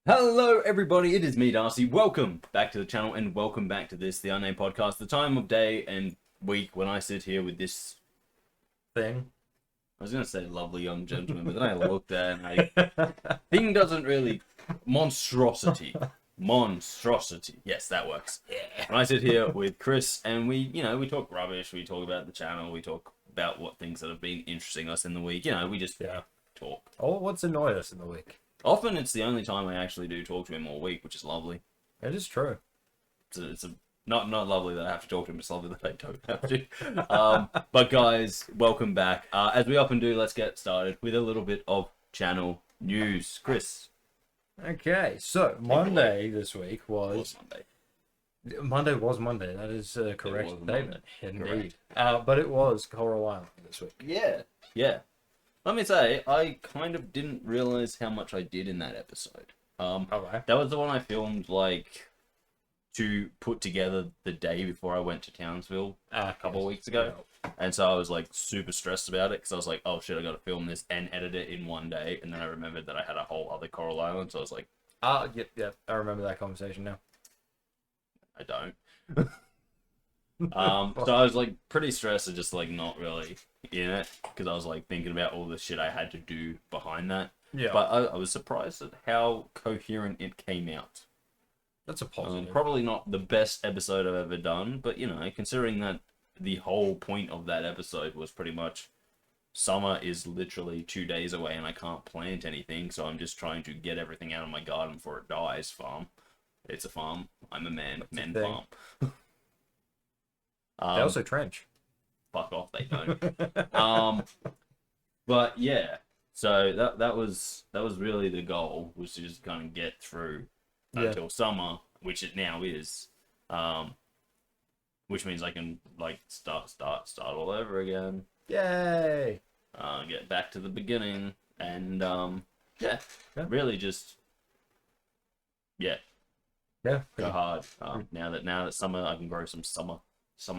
Hello everybody, it is me Darcy. Welcome back to the channel and welcome back to the Unnamed Podcast. The time of day and week when I sit here with this thing. I was going to say lovely young gentleman, but then I looked at it and thing doesn't really... Monstrosity. Yes, that works. Yeah. And I sit here with Kris and we talk rubbish, we talk about the channel, we talk about what things that have been interesting us in the week. We just talk. Oh, what's annoyed us in the week? Often it's the only time I actually do talk to him all week, which is lovely. It is true. It's not lovely that I have to talk to him, it's lovely that I don't have to. But guys, welcome back. As we often do, let's get started with a little bit of channel news. Kris. Okay, so Monday this week was... Monday. Monday was Monday, that is a correct was statement. Monday. Indeed. But it was Coral Island this week. Yeah. Let me say, I kind of didn't realize how much I did in that episode. Alright. That was the one I filmed, to put together the day before I went to Townsville a couple of weeks ago. And so I was, super stressed about it, because I was like, oh shit, I gotta film this and edit it in one day. And then I remembered that I had a whole other Coral Island, so I was like... Yep, I remember that conversation now. I don't. So I was pretty stressed and just not really in it because I was thinking about all the shit I had to do behind that. Yeah. But I was surprised at how coherent it came out. That's a positive. Probably not the best episode I've ever done, but considering that the whole point of that episode was pretty much summer is literally 2 days away and I can't plant anything, so I'm just trying to get everything out of my garden before it dies. Farm. It's a farm. I'm a man. Men farm. They also trench. Fuck off, they don't. But yeah, so that was really the goal, was to just kind of get through until summer, which it now is. Which means I can start all over again. Yay! Get back to the beginning and really just go hard. Now that summer, I can grow some summer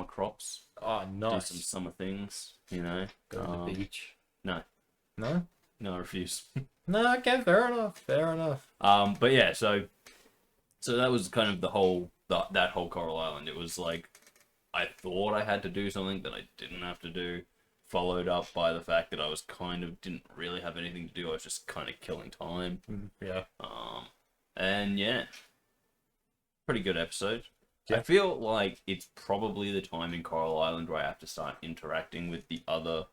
crops. Oh, nice. Do some summer things, Go to the beach. No. No? No, I refuse. No, okay, fair enough. But yeah, so that was kind of that whole Coral Island. It was I thought I had to do something that I didn't have to do, followed up by the fact that I was didn't really have anything to do. I was just kind of killing time. Yeah. And yeah, pretty good episode. Yeah. I feel like it's probably the time in Coral Island where I have to start interacting with the other,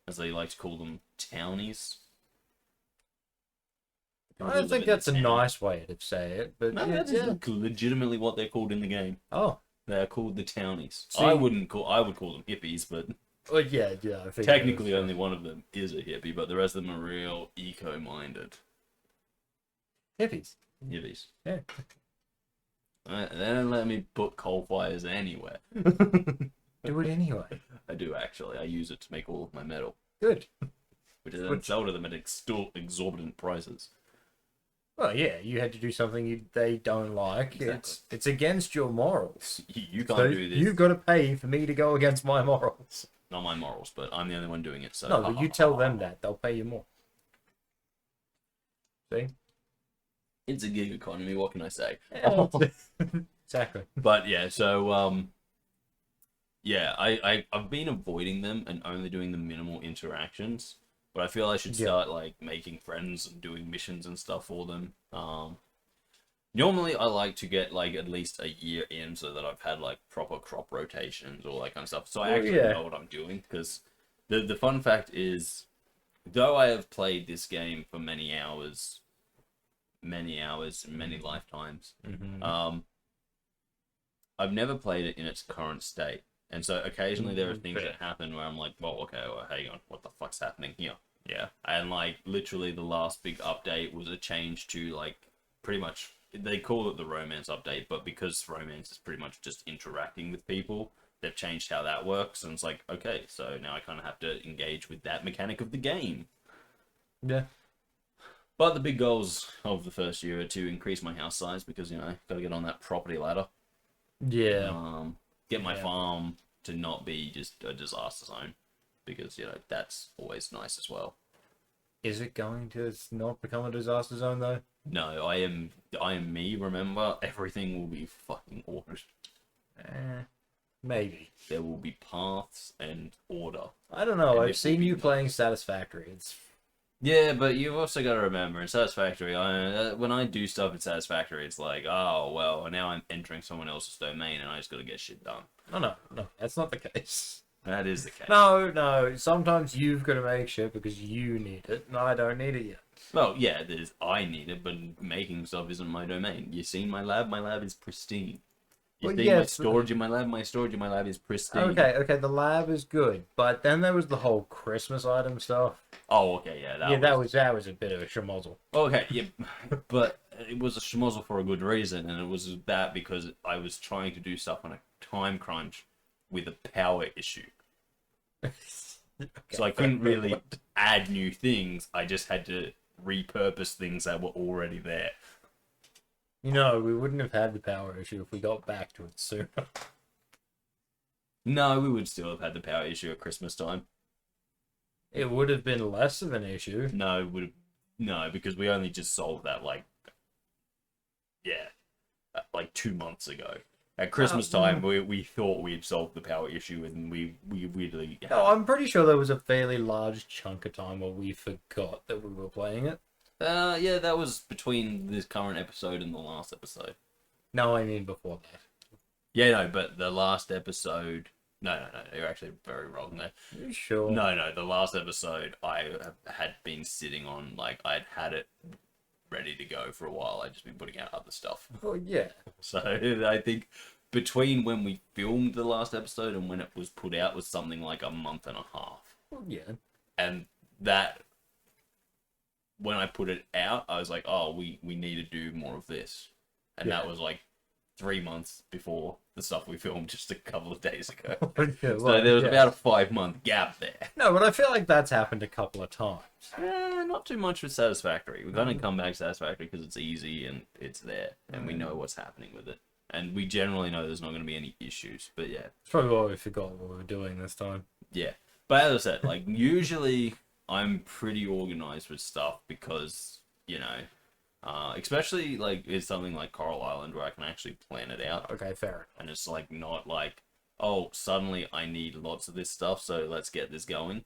as they like to call them, townies. I don't think that's a nice way to say it, but no, that is legitimately what they're called in the game. Oh, they're called the townies. See, I would call them hippies, but yeah. I think technically only one of them is a hippie, but the rest of them are real eco-minded hippies. Yeah. They don't let me put coal fires anywhere. Do it anyway. I do actually. I use it to make all of my metal. Good. Which is then sell to them at exorbitant prices. Well, yeah, you had to do something they don't like. Exactly. It's against your morals. You can't do this. You've got to pay for me to go against my morals. Not my morals, but I'm the only one doing it. So no, but you tell them that they'll pay you more. See? It's a gig economy. What can I say? Yeah, exactly. But yeah, so yeah, I've been avoiding them and only doing the minimal interactions. But I feel I should start making friends and doing missions and stuff for them. Normally I like to get at least a year in so that I've had proper crop rotations, all that kind of stuff. So I actually know what I'm doing, because the fun fact is, though I have played this game for many hours and many lifetimes, I've never played it in its current state. And so occasionally there are things that happen where I'm like, well, okay, well, hang on, what the fuck's happening here? Yeah. And literally the last big update was a change to pretty much, they call it the romance update, but because romance is pretty much just interacting with people, they've changed how that works. And it's okay, so now I kind of have to engage with that mechanic of the game. Yeah. But the big goals of the first year are to increase my house size, because, gotta get on that property ladder. Yeah. Get my farm to not be just a disaster zone, because, that's always nice as well. Is it going to not become a disaster zone, though? No, I am me, remember? Everything will be fucking ordered. Maybe. There will be paths and order. I don't know. And I've seen you playing Satisfactory. It's Yeah, but you've also got to remember, in Satisfactory, when I do stuff in Satisfactory, it's like, oh, well, now I'm entering someone else's domain and I just got to get shit done. no, that's not the case. That is the case. No. Sometimes you've got to make shit because you need it, and I don't need it yet. Well, yeah, I need it, but making stuff isn't my domain. You seen my lab? My lab is pristine. You Well, see yeah, my storage in my lab? My storage in my lab is pristine. Okay, the lab is good, but then there was the whole Christmas item stuff. Oh, okay, yeah, That was a bit of a schmozzle. Okay, yeah, but it was a schmozzle for a good reason, and it was that because I was trying to do stuff on a time crunch with a power issue. So I couldn't really add new things. I just had to repurpose things that were already there. You know, we wouldn't have had the power issue if we got back to it sooner. No, we would still have had the power issue at Christmas time. It would have been less of an issue. No, because we only just solved that like 2 months ago. At Christmas time, we thought we'd solved the power issue, and we really. No, I'm pretty sure there was a fairly large chunk of time where we forgot that we were playing it. Yeah, that was between this current episode and the last episode. No, I mean before that. Yeah, no, but the last episode. No, you're actually very wrong there. Are you sure? No, the last episode I had been sitting on, like, I'd had it ready to go for a while. I'd just been putting out other stuff. Oh, yeah. So I think between when we filmed the last episode and when it was put out was something like a month and a half. Well, yeah. And that, when I put it out, I was like, oh, we need to do more of this. And that was like 3 months before the stuff we filmed just a couple of days ago. So there was about a 5-month gap there. No, but I feel like that's happened a couple of times. Not too much with Satisfactory. We've only come back to Satisfactory because it's easy and it's there. And we know what's happening with it. And we generally know there's not going to be any issues. But yeah. It's probably why we forgot what we were doing this time. Yeah. But as I said, like, usually I'm pretty organized with stuff because, especially like it's something like Coral Island where I can actually plan it out. Okay, fair. And it's like not like, oh, suddenly I need lots of this stuff, so let's get this going.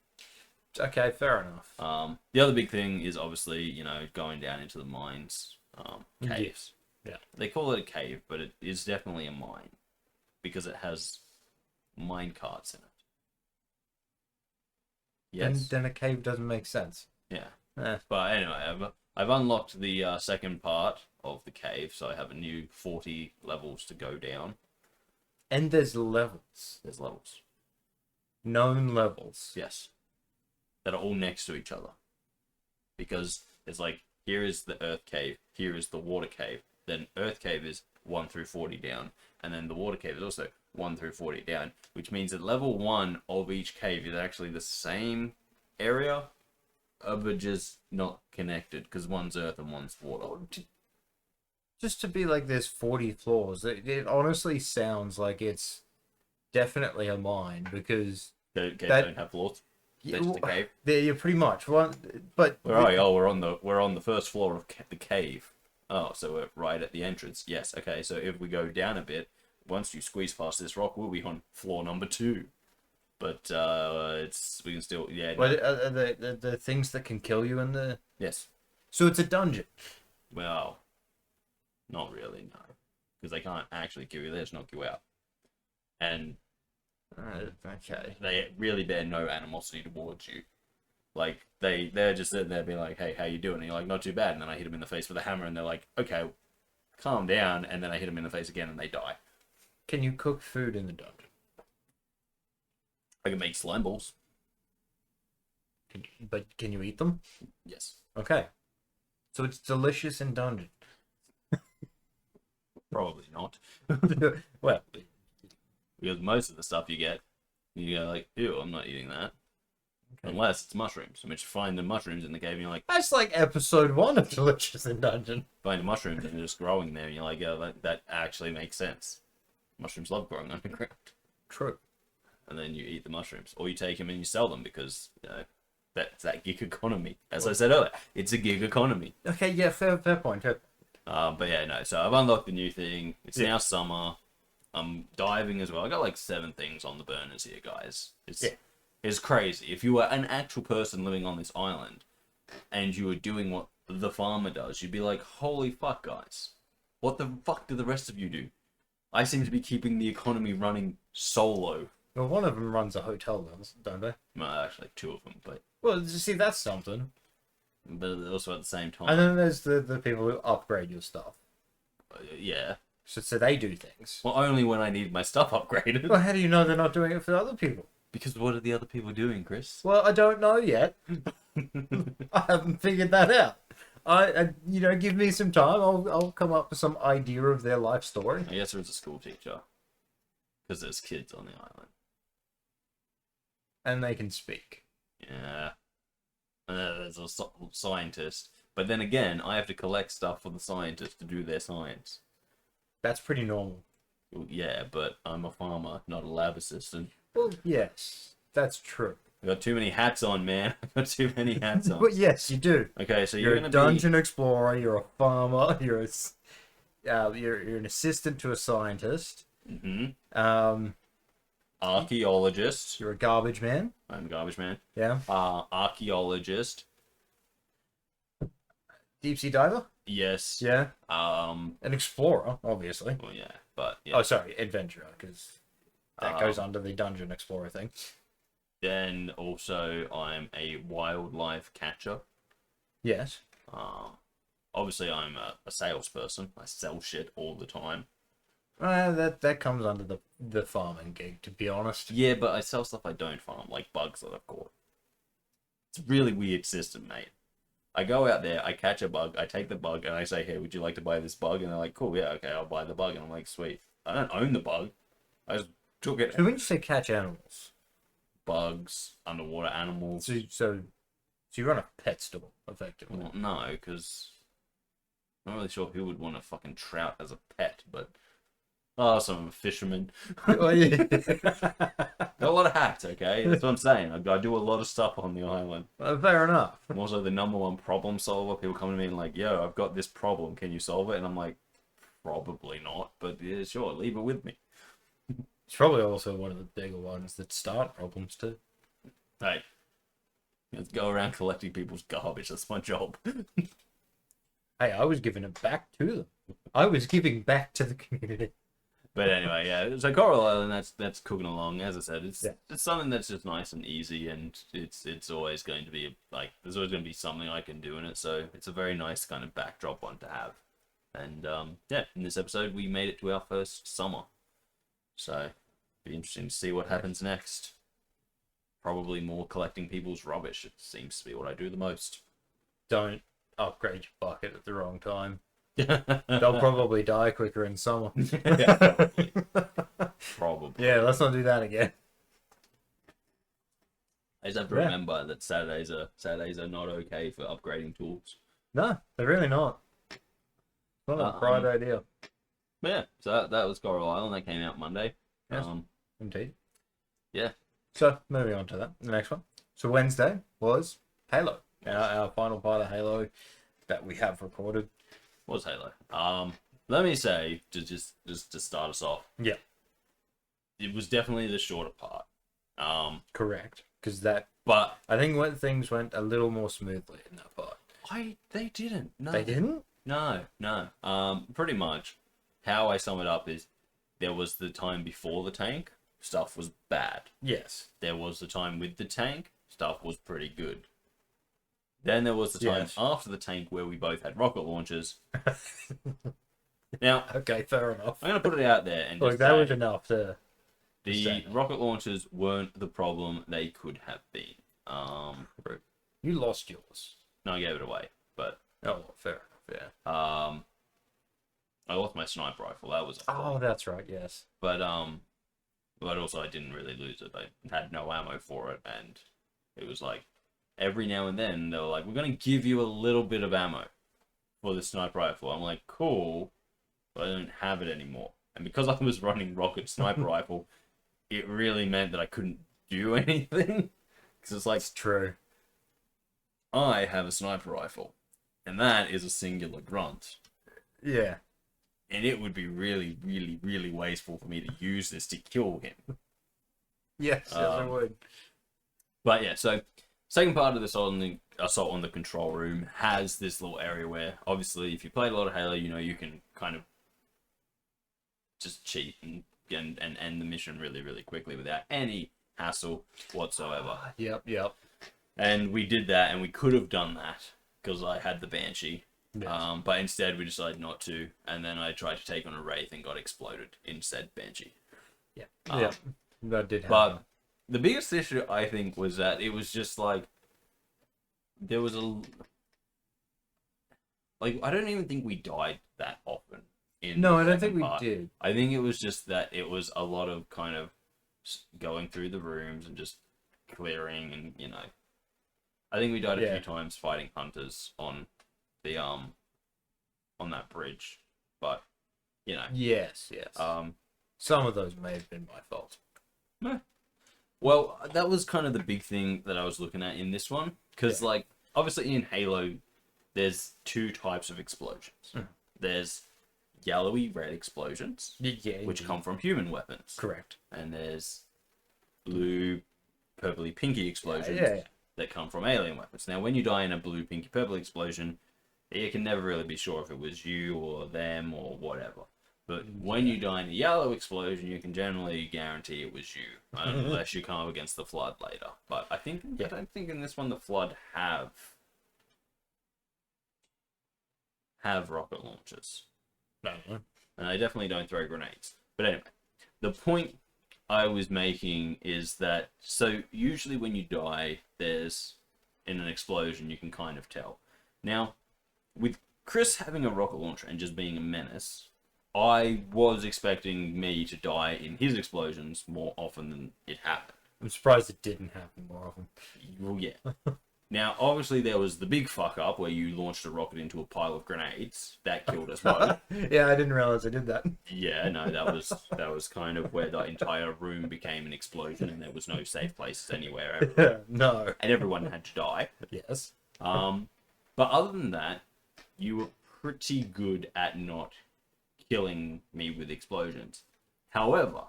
Okay, fair enough. The other big thing is obviously, going down into the mines, caves. Yeah. They call it a cave, but it is definitely a mine because it has mine carts in it. Yes. And then a cave doesn't make sense. Yeah. But anyway, I've unlocked the second part of the cave, so I have a new 40 levels to go down. And there's levels. There's levels. Known levels. Yes. That are all next to each other. Because it's like, here is the earth cave, here is the water cave. Then earth cave is 1 through 40 down. And then the water cave is also 1 through 40 down. Which means that level 1 of each cave is actually the same area, but just not connected. Because one's earth and one's water. Just to be like there's 40 floors, it honestly sounds like it's definitely a mine because... Caves don't have floors. They're just a cave. Yeah, pretty much. But where are we? Oh, we're on the first floor of the cave. Oh, so we're right at the entrance. Yes. Okay. So if we go down a bit, once you squeeze past this rock, we'll be on floor number 2. But we can still But are the things that can kill you in the... Yes. So it's a dungeon. Well, not really, no, because they can't actually kill you. They just knock you out, and okay. They really bear no animosity towards you. Like they're just sitting there being like, "Hey, how you doing?" And you're like, "Not too bad." And then I hit them in the face with a hammer, and they're like, "Okay, calm down." And then I hit them in the face again, and they die. Can you cook food in the dungeon? I can make slime balls. But can you eat them? Yes. Okay. So it's delicious in dungeon. Probably not. Well, because most of the stuff you go like, "Ew, I'm not eating that." Okay. Unless it's mushrooms. I mean, you find the mushrooms in the cave and you're like... That's like episode 1 of Delicious in Dungeon. Find the mushrooms and they're just growing there and you're like, "Oh, that actually makes sense. Mushrooms love growing underground." True. And then you eat the mushrooms. Or you take them and you sell them because, That's that gig economy. As I said earlier, it's a gig economy. Okay, yeah, fair point. But yeah, no. So I've unlocked the new thing. It's now summer. I'm diving as well. I got like 7 things on the burners here, guys. It's crazy. If you were an actual person living on this island and you were doing what the farmer does, you'd be like, holy fuck, guys. What the fuck do the rest of you do? I seem to be keeping the economy running solo. Well, one of them runs a hotel, don't they? Well, actually, 2 of them, but Well, you see, that's something. also at the same time. And then there's the people who upgrade your stuff. Yeah. So they do things. Well, only when I need my stuff upgraded. Well, how do you know they're not doing it for other people? Because what are the other people doing, Kris? Well, I don't know yet. I haven't figured that out. Give me some time. I'll come up with some idea of their life story. I guess there was a school teacher. Because there's kids on the island. And they can speak. Yeah. And there's a scientist. But then again, I have to collect stuff for the scientists to do their science. That's pretty normal. Well, yeah, but I'm a farmer, not a lab assistant. Well, yes, that's true. I've got too many hats on, man. I've got too many hats on. But yes, you do. Okay, so You're you're a dungeon explorer. You're a farmer. You're an assistant to a scientist. Archaeologist. You're a garbage man. I'm a garbage man. Yeah. Archaeologist. Deep sea diver. Yes. Yeah. Well, An explorer, obviously. yeah, but yeah. Oh, sorry, adventurer, because that goes under the dungeon explorer thing. Then also, I'm a wildlife catcher. Yes. Obviously, I'm a salesperson. I sell shit all the time. That comes under the farming gig, to be honest. Yeah, but I sell stuff I don't farm, like bugs that I've caught. It's a really weird system, mate. I go out there, I catch a bug, I take the bug, and I say, hey, would you like to buy this bug? And they're like, cool, yeah, okay, I'll buy the bug. And I'm like, sweet. I don't own the bug. I just took it. So when you say catch animals, Bugs, underwater animals. so you run a pet store, effectively. Well, no, because I'm not really sure who would want a fucking trout as a pet, but... Oh, so I'm a fisherman. Oh, yeah. Got a lot of hats, okay? That's what I'm saying. I do a lot of stuff on the island. Fair enough. I'm also the #1 problem solver. People come to me and like, yo, I've got this problem. Can you solve it? And I'm like, probably not, but yeah, sure, leave it with me. It's probably also one of the bigger ones that start problems too. Hey, let's go around collecting people's garbage. That's my job. Hey, I was giving it back to them. I was giving back to the community. But anyway, yeah. So Coral Island, that's cooking along. As I said, it's something that's just nice and easy, and it's always going to be like there's always going to be something I can do in it. So it's a very nice kind of backdrop one to have. And yeah, in this episode we made it to our first summer. So it'll be interesting to see what happens next. Probably more collecting people's rubbish. It seems to be what I do the most. Don't upgrade your bucket at the wrong time. They'll probably die quicker in summer. Yeah, probably. Yeah, let's not do that again. I just have to remember that Saturdays are not okay for upgrading tools. No, they're really not. It's not a bright idea. But yeah, so that was Coral Island. That came out Monday. Yes, indeed. Yeah. So moving on to that, the next one. So Wednesday was Halo, our final part of Halo that we have recorded. Was Halo. Let me say, just to start us off. Yeah. It was definitely the shorter part. Correct. Because but I think things went a little more smoothly in that part. They didn't. No. They didn't? No. Pretty much how I sum it up is there was the time before the tank, stuff was bad. Yes. There was the time with the tank, stuff was pretty good. Then there was the time after the tank where we both had rocket launchers. Now, okay, fair enough. I'm going to put it out there and look, that was enough to... The rocket launchers weren't the problem they could have been. You lost yours. No, I gave it away, but... Oh, fair enough, yeah. I lost my sniper rifle, that was... Oh, that's right, yes. But also I didn't really lose it. I had no ammo for it, and it was like... Every now and then, they were like, we're going to give you a little bit of ammo for the sniper rifle. I'm like, cool, but I don't have it anymore. And because I was running rocket sniper rifle, it really meant that I couldn't do anything. Because it's like... It's true. I have a sniper rifle, and that is a singular grunt. Yeah. And it would be really, really, really wasteful for me to use this to kill him. Yes, I would. But yeah, so second part of this assault on the control room has this little area where, obviously, if you played a lot of Halo, you know you can kind of just cheat and end the mission really, really quickly without any hassle whatsoever. Yep. And we did that, and we could have done that because I had the Banshee. Yes. But instead we decided not to, and then I tried to take on a Wraith and got exploded in said Banshee. Yeah. That did happen. But the biggest issue, I think, was that it was just like there was I don't even think we died that often. No, I don't think we did. I think it was just that it was a lot of kind of going through the rooms and just clearing, and you know, I think we died a few times fighting hunters on the on that bridge, but you know. Yes. Some of those may have been my fault. Well, that was kind of the big thing that I was looking at in this one, because like obviously in Halo, there's two types of explosions. There's yellowy red explosions, which come from human weapons. Correct. And there's blue, purpley, pinky explosions that come from alien weapons. Now, when you die in a blue, pinky, purple explosion, you can never really be sure if it was you or them or whatever. But when you die in a yellow explosion, you can generally guarantee it was you, unless you come up against the Flood later. But I don't think in this one the Flood have rocket launchers. No. And I definitely don't throw grenades. But anyway, the point I was making is that, so usually when you die, there's, in an explosion, you can kind of tell. Now, with Kris having a rocket launcher and just being a menace, I was expecting me to die in his explosions more often than it happened. I'm surprised it didn't happen more often. Well, yeah. Now, obviously, there was the big fuck up where you launched a rocket into a pile of grenades. That killed us both. Yeah, I didn't realize I did that. Yeah, no, that was kind of where the entire room became an explosion, and there was no safe places anywhere. No. And everyone had to die. Yes. But other than that, you were pretty good at not killing me with explosions. However,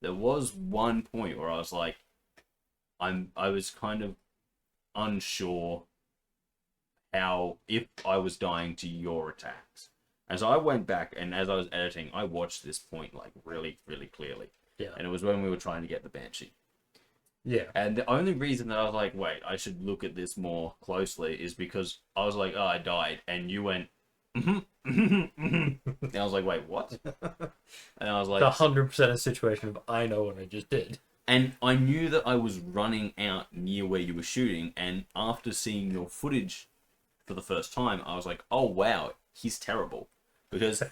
there was one point where I was like, I was kind of unsure if I was dying to your attacks. And so I went back, and as I was editing, I watched this point like really, really clearly. Yeah. And it was when we were trying to get the Banshee. Yeah. And the only reason that I was like, wait, I should look at this more closely is because I was like, oh, I died. And you went, and I was like, wait, what? And I was like, it's 100% a situation of I know what I just did. And I knew that I was running out near where you were shooting, and after seeing your footage for the first time, I was like, oh wow, he's terrible. Because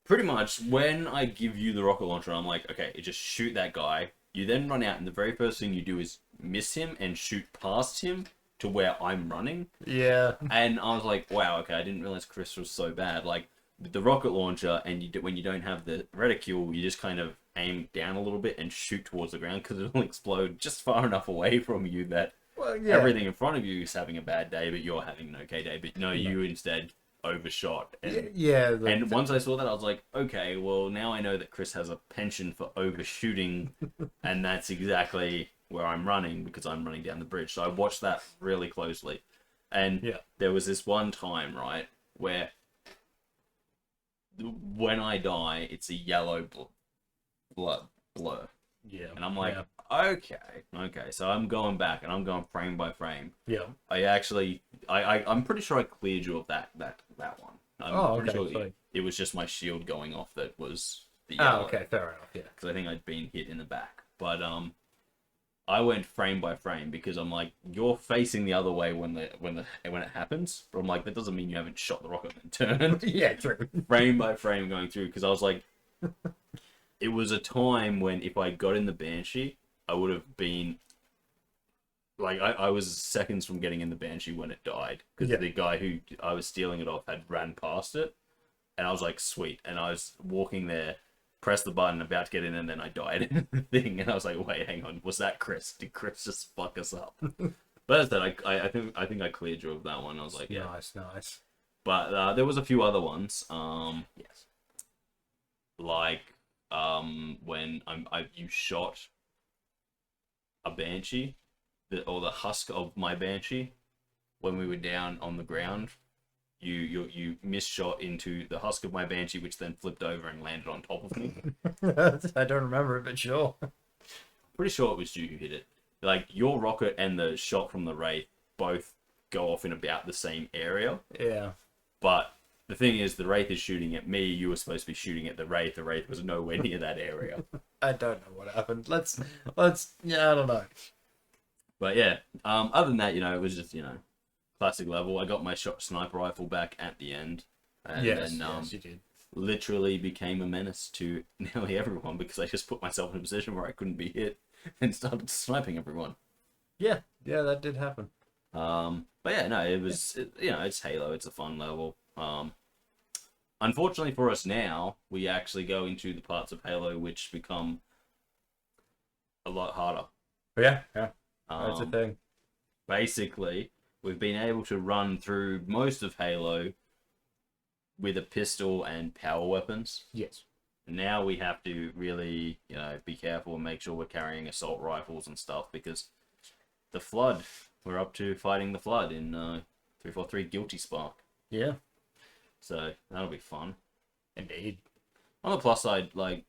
pretty much when I give you the rocket launcher, I'm like, okay, just shoot that guy. You then run out, and the very first thing you do is miss him and shoot past him to where I'm running. Yeah. And I was like, wow, okay, I didn't realize Kris was so bad. Like, with the rocket launcher, and when you don't have the reticule, you just kind of aim down a little bit and shoot towards the ground because it'll explode just far enough away from you that everything in front of you is having a bad day, but you're having an okay day. But no, you instead overshot. And, and once I saw that, I was like, okay, well, now I know that Kris has a penchant for overshooting, and that's exactly where I'm running because I'm running down the bridge. So I watched that really closely. And there was this one time, right, where when I die, it's a yellow blur. Yeah. And I'm like, okay. So I'm going back and I'm going frame by frame. Yeah. I'm pretty sure I cleared you of that one. I'm pretty sure it was just my shield going off that was the yellow. Oh, okay, fair enough. Yeah. Because I think I'd been hit in the back, but I went frame by frame because I'm like, you're facing the other way when it happens. But I'm like, that doesn't mean you haven't shot the rocket and turned. Yeah, true. Frame by frame going through because I was like, it was a time when if I got in the Banshee, I would have been like, I was seconds from getting in the Banshee when it died because the guy who I was stealing it off had ran past it, and I was like, sweet, and I was walking there. Pressed the button, about to get in, and then I died in the thing, and I was like, wait, hang on, was that Kris? Did Kris just fuck us up? But as I said, I think I cleared you of that one. I was like, yeah. Nice. But there was a few other ones. Yes. Like when you shot a banshee, or the husk of my banshee, when we were down on the ground. You misshot into the husk of my banshee, which then flipped over and landed on top of me. I don't remember it, but sure. Pretty sure it was you who hit it. Like, your rocket and the shot from the Wraith both go off in about the same area. Yeah. But the thing is, the Wraith is shooting at me. You were supposed to be shooting at the Wraith. The Wraith was nowhere near that area. I don't know what happened. Let's. Yeah, I don't know. But yeah, other than that, it was just, classic level. I got my sniper rifle back at the end. And Yes, then, you did. literally became a menace to nearly everyone because I just put myself in a position where I couldn't be hit and started sniping everyone. Yeah, that did happen. But yeah, no, it's Halo. It's a fun level. Unfortunately for us now, we actually go into the parts of Halo which become a lot harder. Yeah, that's a thing. Basically, we've been able to run through most of Halo with a pistol and power weapons. Yes. Now we have to really, be careful and make sure we're carrying assault rifles and stuff because the Flood, we're up to fighting the Flood in 343 Guilty Spark. Yeah. So that'll be fun. Indeed. On the plus side, like,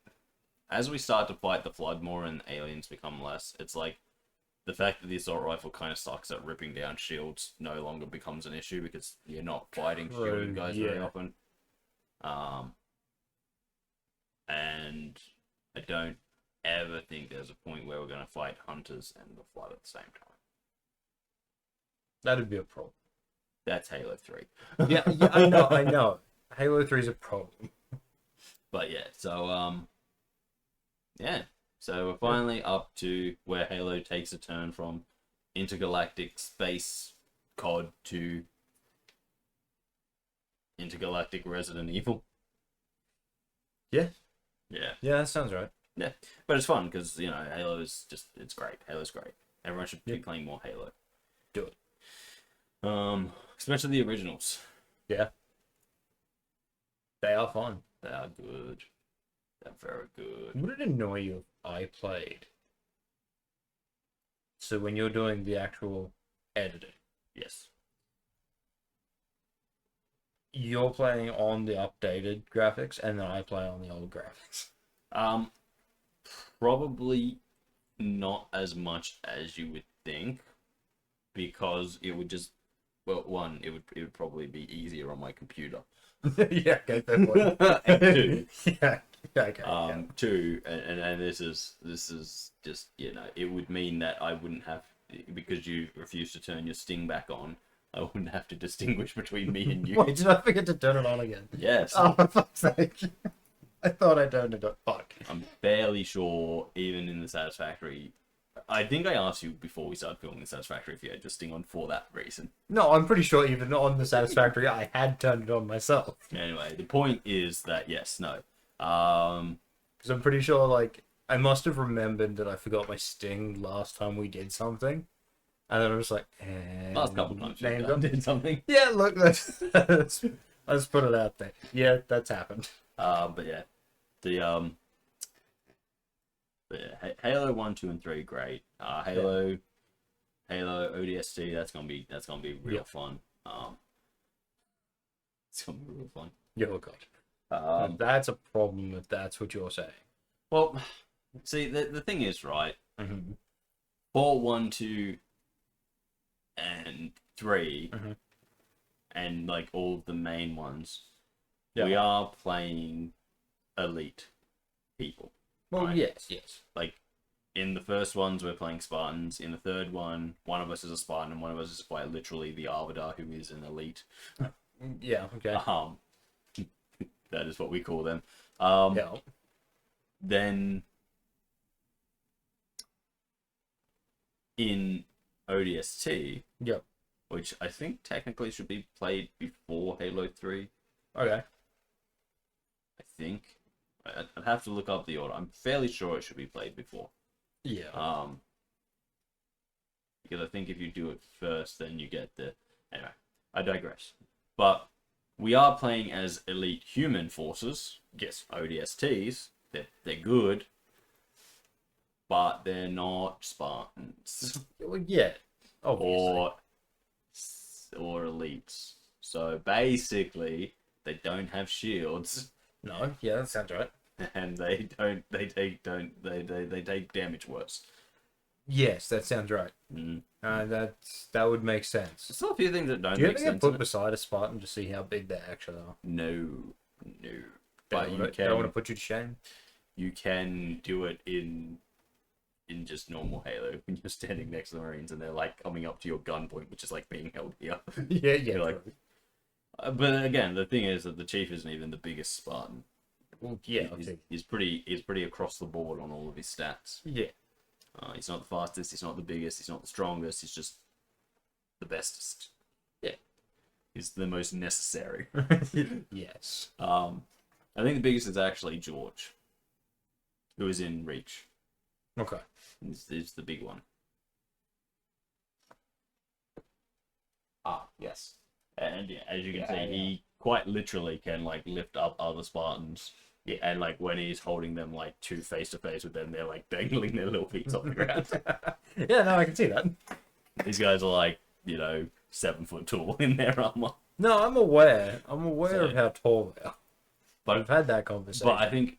as we start to fight the Flood more and aliens become less, it's like the fact that the assault rifle kind of sucks at ripping down shields no longer becomes an issue because you're not fighting shielded guys very often. And I don't ever think there's a point where we're going to fight Hunters and the Flood at the same time. That'd be a problem. That's Halo 3. yeah, I know. Halo 3 is a problem. But yeah, so, So we're finally up to where Halo takes a turn from intergalactic space COD to intergalactic Resident Evil. Yeah. Yeah. Yeah, that sounds right. Yeah. But it's fun because, Halo is just, it's great. Halo's great. Everyone should be playing more Halo. Do it. Especially the originals. Yeah. They are fun. They are good. They're very good. Would it annoy you if I played? So when you're doing the actual editing, Yes. you're playing on the updated graphics and then I play on the old graphics. Probably not as much as you would think because it would just, well, one, it would probably be easier on my computer. Yeah, okay, fair point. And two, yeah, okay. two, and this is just, it would mean that I wouldn't have, because you refuse to turn your Sting back on, I wouldn't have to distinguish between me and you. Wait, did I forget to turn it on again? Yes. Oh, for fuck's sake. I thought I turned it on. Fuck. I'm fairly sure, even in the Satisfactory, I think I asked you before we started filming the Satisfactory if you had your Sting on for that reason. No, I'm pretty sure even on the Satisfactory, I had turned it on myself. Anyway, the point is that, yes, no. Because I'm pretty sure, like, I must have remembered that I forgot my Sting last time we did something. And then I was like, Last couple times name you drop. did something. Yeah, look, let's put it out there. Yeah, that's happened. But yeah, Halo 1, 2, and 3, great. Halo ODST, that's gonna be real fun. It's gonna be real fun. Oh god. That's a problem if that's what you're saying. Well, see, the thing is, right? Mm-hmm. For 1, 2, and 3, and like all of the main ones, we are playing elite people. Well, right? yes. Like, in the first ones, we're playing Spartans. In the third one of us is a Spartan, and one of us is quite literally the Arbiter, who is an elite. Yeah, okay. That is what we call them. Yeah. Then, in ODST, Yep. which I think technically should be played before Halo 3, Okay. I think. I'd have to look up the order. I'm fairly sure it should be played before. Yeah. because I think if you do it first, then you get the. Anyway, I digress. But we are playing as elite human forces. Yes, ODSTs. They're good, but they're not Spartans Well, yeah, obviously. or elites. So basically, they don't have shields, No, yeah, that sounds right. and they take damage worse. Yes, that sounds right. Mm. That would make sense. There's still a few things that don't Do you make ever get sense. put beside a Spartan to see how big they actually are? No. But But they don't want to put you to shame. you can do it in just normal Halo when you're standing next to the Marines and they're like coming up to your gunpoint, which is like being held here. Yeah, You're like, but again, the thing is that the chief isn't even the biggest Spartan. well, yeah, He's pretty across the board on all of his stats. yeah, He's not the fastest, he's not the biggest, he's not the strongest, he's just the bestest. Yeah. He's the most necessary. yes. I think the biggest is actually George, who is in Reach. Okay. Is the big one. Yes. And yeah, as you can see, he quite literally can like lift up other Spartans. Yeah, and like when he's holding them like two face to face with them, they're like dangling their little feet off the ground. Yeah, no, I can see that. These guys are like, 7 foot tall in their armor. No, I'm aware. I'm aware of So- how tall they are. But I've had that conversation. But I think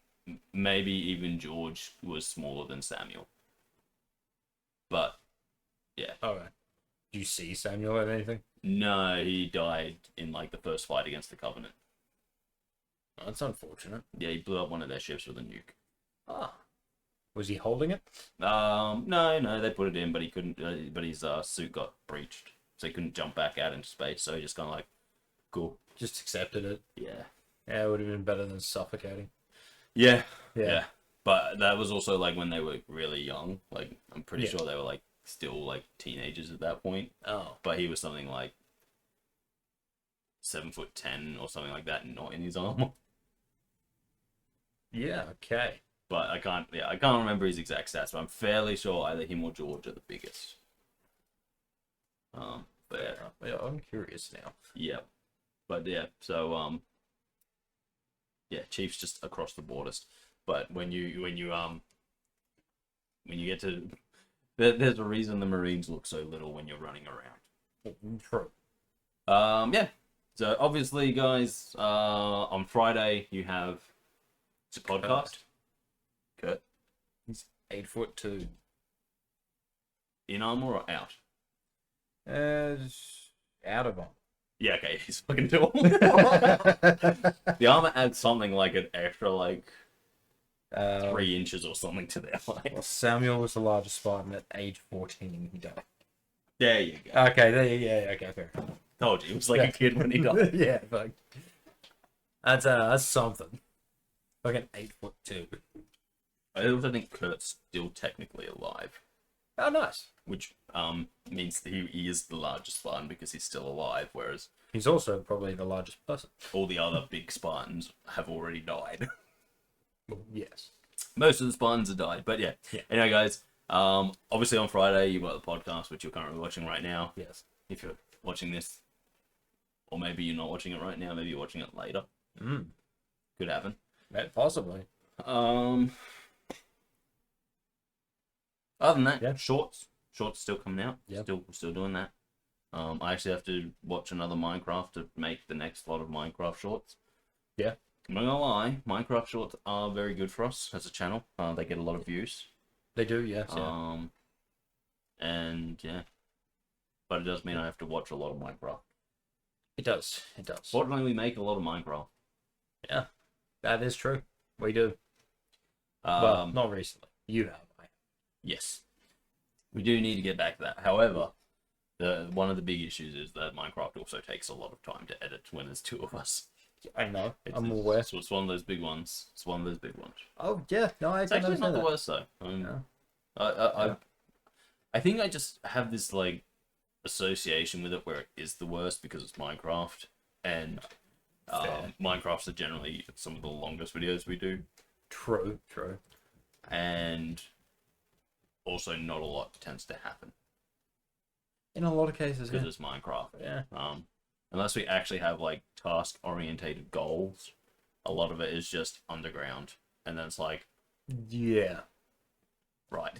maybe even George was smaller than Samuel. But yeah, Alright. Do you see Samuel at anything? no, he died in like the first fight against the Covenant. Oh, that's unfortunate. Yeah, he blew up one of their ships with a nuke. Ah. Was he holding it? No, they put it in, but he couldn't. But his suit got breached, so he couldn't jump back out into space. So he just kind of like, cool. Just accepted it. Yeah. Yeah, it would have been better than suffocating. Yeah. Yeah. But that was also like when they were really young. Like I'm pretty Yeah. sure they were like still like teenagers at that point. Oh. But he was something like 7'10" or something like that, not in his armor. Yeah, okay. But I can't remember his exact stats. But I'm fairly sure either him or George are the biggest. But yeah, Yeah, I'm curious now. yeah, but yeah. So yeah, Chiefs just across the borders. But when you get to, there's a reason the Marines look so little when you're running around. True. Yeah. So obviously, guys, on Friday you have the podcast. Kurt, He's 8'2". in armor or out? Out of armor. Yeah, okay, he's fucking tall. The armor adds something like an extra, like 3 inches or something to their height. Well, Samuel was the largest Spartan at age 14. He died. There you go. Okay, yeah, okay, fair. Told you, he was like a kid when he died. Yeah, fuck. That's something. Fucking 8'2". I also think Kurt's still technically alive, Oh, nice. which means that he is the largest Spartan because he's still alive, whereas He's also probably the largest person. all the other big Spartans have already died. Well, yes. Most of the Spartans have died, but yeah. Yeah. Anyway, guys, obviously on Friday you've got the podcast, which you're currently watching right now. Yes. If you're watching this, or maybe you're not watching it right now, maybe you're watching it later. Could happen. Possibly. Other than that, Yeah. shorts still coming out. Yeah. Still doing that. I actually have to watch another Minecraft to make the next lot of Minecraft shorts. Yeah. I'm not gonna lie, Minecraft shorts are very good for us as a channel. They get a lot of views. They do, yes. Yeah. And yeah, but it does mean I have to watch a lot of Minecraft. It does. It does. Fortunately, we make a lot of Minecraft. Yeah. That is true. We do. Um, Well, not recently. You have. Yes, we do need to get back to that. However, one of the big issues is that Minecraft also takes a lot of time to edit when there's 2 of us. I know. I'm It's- aware. So it's one of those big ones. It's one of those big ones. Oh, yeah. No, I It's can actually not understand the that. worst though. Yeah. I think I just have this like association with it where it is the worst because it's Minecraft, and Fair. Minecrafts are generally some of the longest videos we do, True. and also not a lot tends to happen. In a lot of cases, because yeah. it's Minecraft. Yeah. Unless we actually have like task orientated goals, a lot of it is just underground, and then it's like, Yeah. right.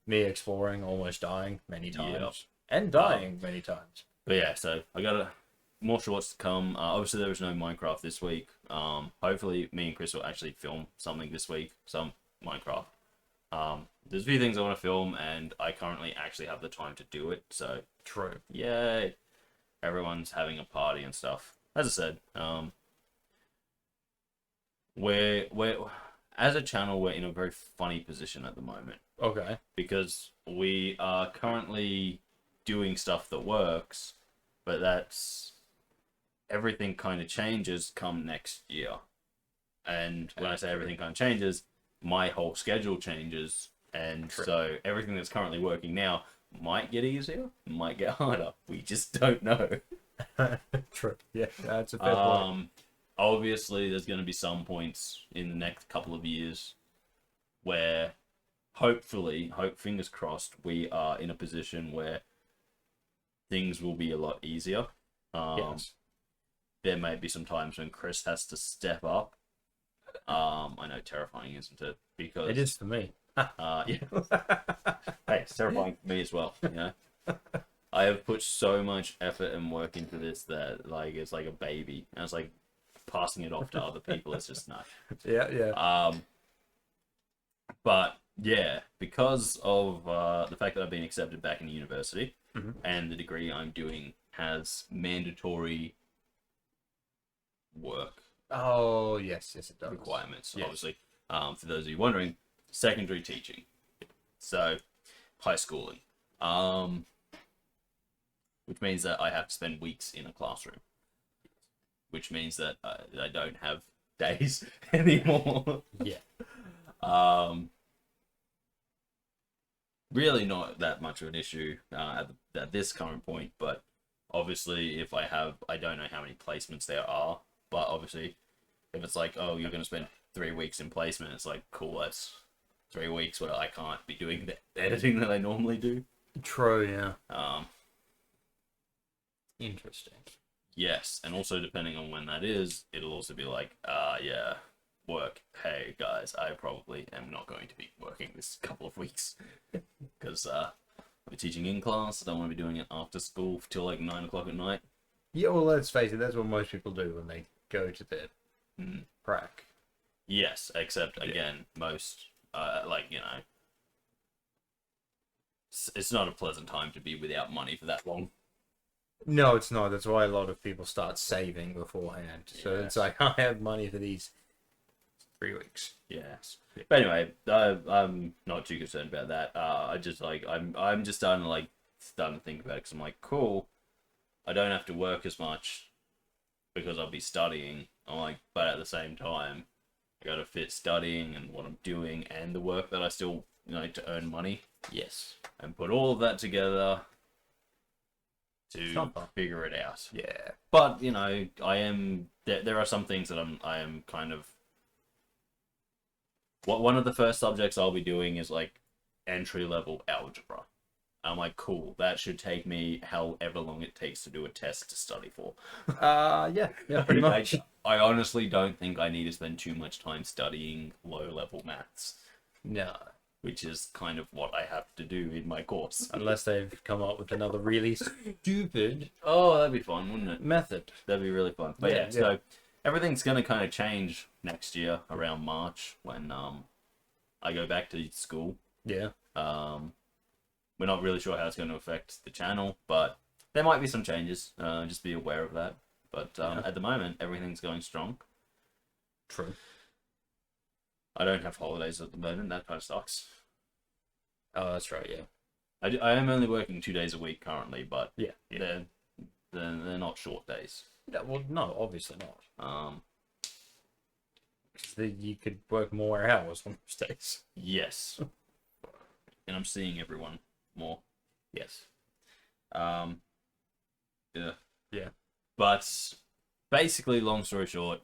Me exploring, almost dying many times. Yep. And dying many times. But yeah, so I got more shorts to come. Obviously, there was no Minecraft this week. Hopefully, me and Kris will actually film something this week, some Minecraft. There's a few things I want to film, and I currently actually have the time to do it. So True. yay! Everyone's having a party and stuff. As I said, we're as a channel, we're in a very funny position at the moment. Okay. Because we are currently doing stuff that works, but that's everything kind of changes come next year. And when I say everything kind of changes, my whole schedule changes, and so everything that's currently working now might get easier, might get harder. We just don't know. True. Yeah, that's a fair point. Obviously, there's going to be some points in the next couple of years where hopefully, fingers crossed, we are in a position where things will be a lot easier. Yes. There may be some times when Kris has to step up. I know, terrifying, isn't it? Because It is for me. yeah. Hey, it's terrifying for me as well. You know, I have put so much effort and work into this that like it's like a baby, and it's like passing it off to other people. It's just no. Yeah, yeah. But yeah, because of the fact that I've been accepted back in university, Mm-hmm. and the degree I'm doing has mandatory work Oh, yes, it does. requirements. Yes. Obviously, for those of you wondering, secondary teaching, so high schooling, which means that I have to spend weeks in a classroom, which means that I don't have days anymore. Yeah. Really not that much of an issue at this current point, but obviously if I don't know how many placements there are, but obviously if it's like, oh, you're going to spend 3 weeks in placement, it's like, cool, that's 3 weeks where I can't be doing the editing that I normally do. True, yeah. Interesting. Yes, and also depending on when that is, it'll also be like, yeah, work. Hey guys, I probably am not going to be working this couple of weeks because we're teaching in class. I don't want to be doing it after school till like 9 o'clock at night. Yeah, well, let's face it, that's what most people do when they go to bed. Crack. Yes, except again, most like, you know, it's not a pleasant time to be without money for that long. No, it's not. That's why a lot of people start saving beforehand. So Yes. it's like, I have money for these 3 weeks. Yes, but anyway, I'm not too concerned about that. I just like I'm just starting to think about it because I'm like, cool, I don't have to work as much because I'll be studying. I'm like, but at the same time, I got to fit studying and what I'm doing and the work that I still need to earn money. Yes. And put all of that together to Something. figure it out. Yeah. But you know, there are some things that I am kind of. One of the first subjects I'll be doing is like entry level algebra. I'm like, cool, that should take me however long it takes to do a test to study for. Yeah, pretty much. I honestly don't think I need to spend too much time studying low level maths, No. which is kind of what I have to do in my course. Unless they've come up with another really stupid Oh, that'd be fun, wouldn't it? method. That'd be really fun. But Yeah, so everything's gonna kind of change next year around March when I go back to school. Yeah. We're not really sure how it's going to affect the channel, but there might be some changes. Just be aware of that. But at the moment, everything's going strong. True. I don't have holidays at the moment. That kind of sucks. Oh, that's right, yeah. I am only working 2 days a week currently, but Yeah. they're not short days. Yeah, well, no, obviously not. 'Cause you could work more hours on those days. Yes. And I'm seeing everyone more. Yes. Yeah. Yeah. But basically, long story short,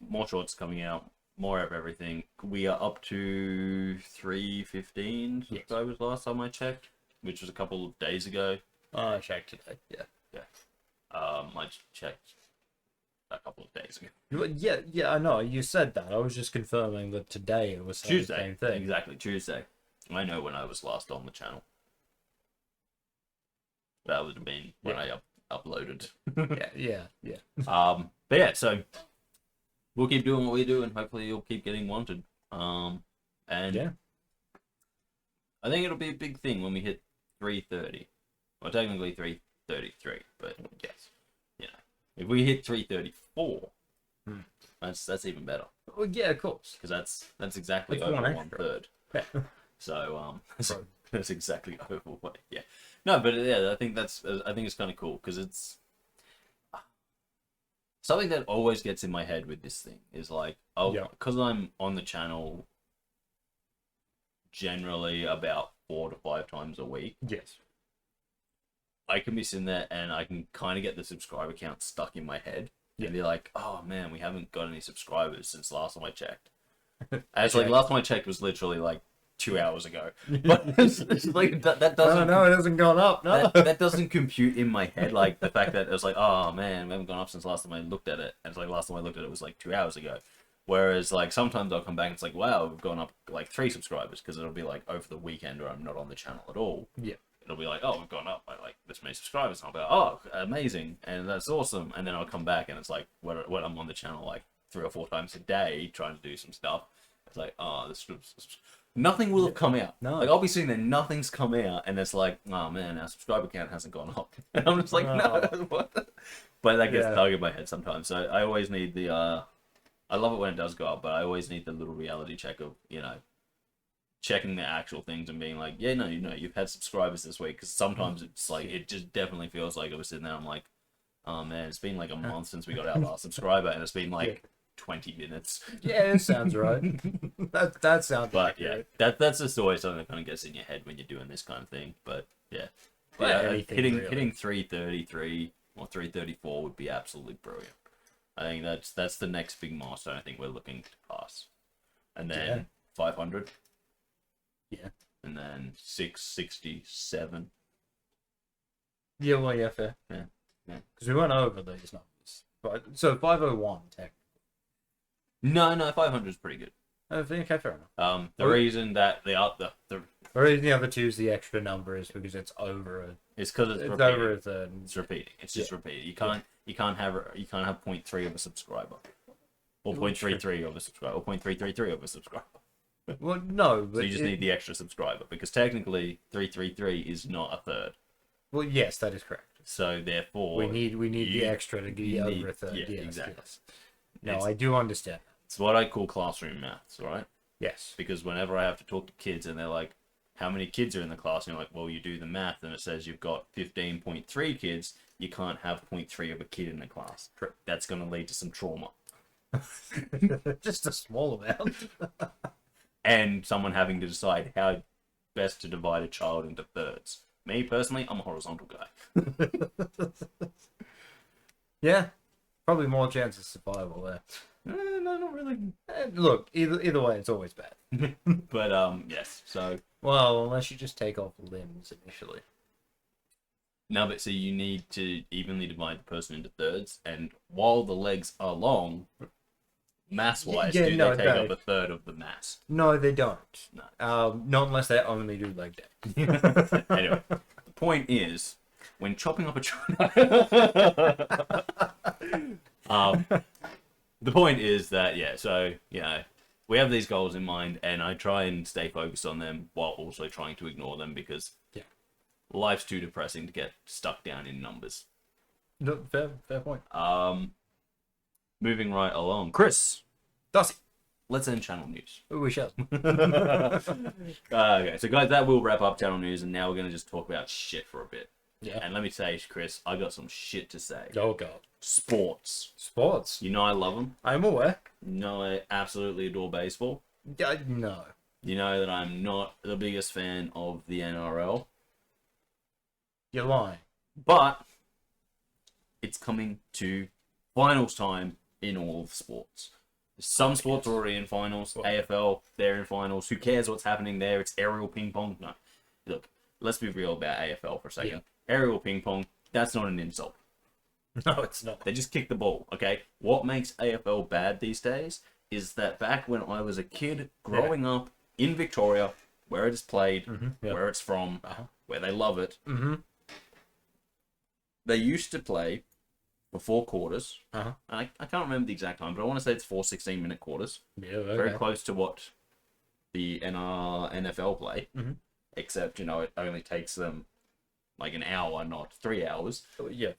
more shorts coming out, more of everything. We are up to 315 Yes. subscribers last time I checked. which was a couple of days ago. Oh, I checked today. Yeah. I checked a couple of days ago. Yeah, I know. You said that. I was just confirming that today it was saying Tuesday. the same thing. Exactly, Tuesday. I know when I was last on the channel. That would have been when I uploaded. Yeah. But yeah, so we'll keep doing what we do, and hopefully you'll keep getting wanted. And Yeah. I think it'll be a big thing when we hit 330. Well, technically 333, but yes, if we hit 334, that's even better. Well, yeah, of course. Because that's exactly It's over one one extra. third. Yeah. So that's exactly over what. Yeah. No, but yeah, I think it's kind of cool because it's something that always gets in my head with this thing is like, because I'm on the channel generally about 4 to 5 times a week. Yes. I can be sitting there and I can kind of get the subscriber count stuck in my head and be like, oh man, we haven't got any subscribers since last time I checked. And it's like last time I checked was literally like 2 hours ago. But it's like that doesn't. No, it hasn't gone up. No, that doesn't compute in my head. Like the fact that it was like, oh man, we haven't gone up since last time I looked at it. And it's like last time I looked at it was like 2 hours ago. Whereas like sometimes I'll come back and it's like, wow, we've gone up like 3 subscribers because it'll be like over the weekend or I'm not on the channel at all. Yeah. It'll be like, oh, we've gone up by like this many subscribers. And I'll be like, oh, amazing, and that's awesome. And then I'll come back and it's like, when I'm on the channel like 3 or 4 times a day trying to do some stuff, it's like, oh, nothing will have come out. No. Like I'll be sitting there, nothing's come out, and it's like, oh man, our subscriber count hasn't gone up. And I'm just like, no, what? But that gets stuck in my head sometimes. So I always need the, I love it when it does go up, but I always need the little reality check of, checking the actual things and being like, yeah, no, you've had subscribers this week. Because sometimes it's like, it just definitely feels like I was sitting there, I'm like, oh man, it's been like a month since we got our last subscriber, and it's been like 20 minutes. Yeah, it sounds right. that sounds. But yeah, that's just always something that kind of gets in your head when you're doing this kind of thing. But yeah, hitting 333 or 334 would be absolutely brilliant. I think that's the next big milestone I think we're looking to pass, and then 500. Yeah. And then 667. Yeah, well, yeah, fair. Yeah. Because we went over these numbers. But, so 501, technically. No, 500 is pretty good. I think, okay, fair enough. The reason that the reason the other two is the extra number is because it's over it's because it's over a third. It's repeating. It's just repeating. You can't have 0.3 of a subscriber, or 0.33 of a subscriber, or 0.333 of a subscriber. Well, no, but so you just need the extra subscriber because technically 333 is not a third. Well, yes, that is correct. So therefore, we need the extra to get over a third. Yeah, yes, exactly. Yes. No, I do understand. It's what I call classroom maths, right? Yes. Because whenever I have to talk to kids and they're like, how many kids are in the class? And you're like, well, you do the math and it says you've got 15.3 kids. You can't have 0.3 of a kid in the class. That's going to lead to some trauma. Just a small amount. And someone having to decide how best to divide a child into thirds. Me, personally, I'm a horizontal guy. Yeah. Probably more chance of survival there. No, not really. Look, either way, it's always bad. But, yes, so... Well, unless you just take off limbs initially. No, but see, you need to evenly divide the person into thirds, and while the legs are long, mass-wise, they take up a third of the mass? No, they don't. No. Not unless they only do leg day. Anyway, the point is, when chopping up a the point is that, so, we have these goals in mind, and I try and stay focused on them while also trying to ignore them because life's too depressing to get stuck down in numbers. No, fair point. Moving right along. Kris! Darcy! Let's end channel news. We shall. Okay, so guys, that will wrap up channel news, and now we're going to just talk about shit for a bit. Yeah. And let me say, Kris, I got some shit to say. Oh, God. Sports. Sports? You know I love them. I'm aware. You know I absolutely adore baseball. No. You know that I'm not the biggest fan of the NRL. You're lying. But it's coming to finals time in all of sports. Some sports are already in finals. AFL, they're in finals. Who cares what's happening there? It's aerial ping pong. No. Look, let's be real about AFL for a second. Aerial ping pong, that's not an insult. No, it's not. They just kick the ball, okay? What makes AFL bad these days is that back when I was a kid growing up in Victoria, where it is played, where it's from, where they love it, they used to play for 4 quarters. I can't remember the exact time, but I want to say it's 4 16-minute quarters. Yeah, okay. Very close to what the NFL play, except, you know, it only takes them like an hour, not 3 hours. Yeah.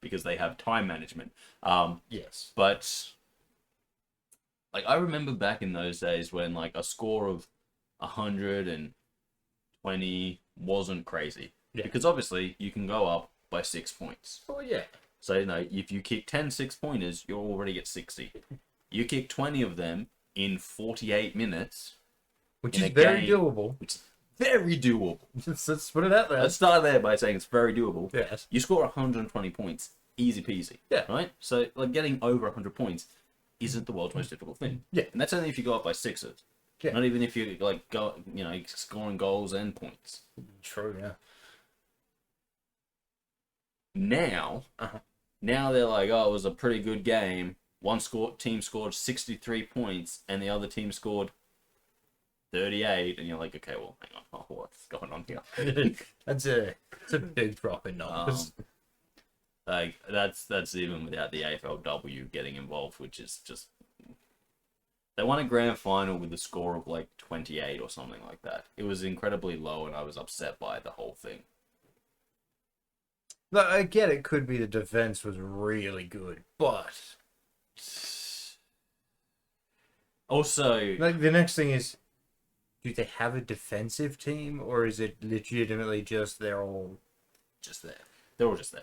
Because they have time management. Yes. But like I remember back in those days when like a score of 120 wasn't crazy. Yeah. Because obviously you can go up by 6 points. Oh yeah. So, you know, if you kick 10 6-pointers, you're already at 60. You kick 20 of them in 48 minutes. Which is very game, doable. Which is very doable. Let's put it out there. Let's start there by saying it's very doable. Yes. You score 120 points, easy peasy. Yeah. Right? So, like, getting over 100 points isn't the world's most difficult thing. Yeah. And that's only if you go up by 6s. Yeah. Not even if you, like, go, you know, scoring goals and points. True, yeah. Now they're like, oh, it was a pretty good game. One team scored 63 points, and the other team scored 38, and you're like, okay, well, hang on, what's going on here? It's a big drop in numbers. Like that's even without the AFLW getting involved, which is just they won a grand final with a score of like 28 or something like that. It was incredibly low, and I was upset by the whole thing. Look, I get it could be the defense was really good, but also, like the next thing is, do they have a defensive team, or is it legitimately just they're all just there? They're all just there.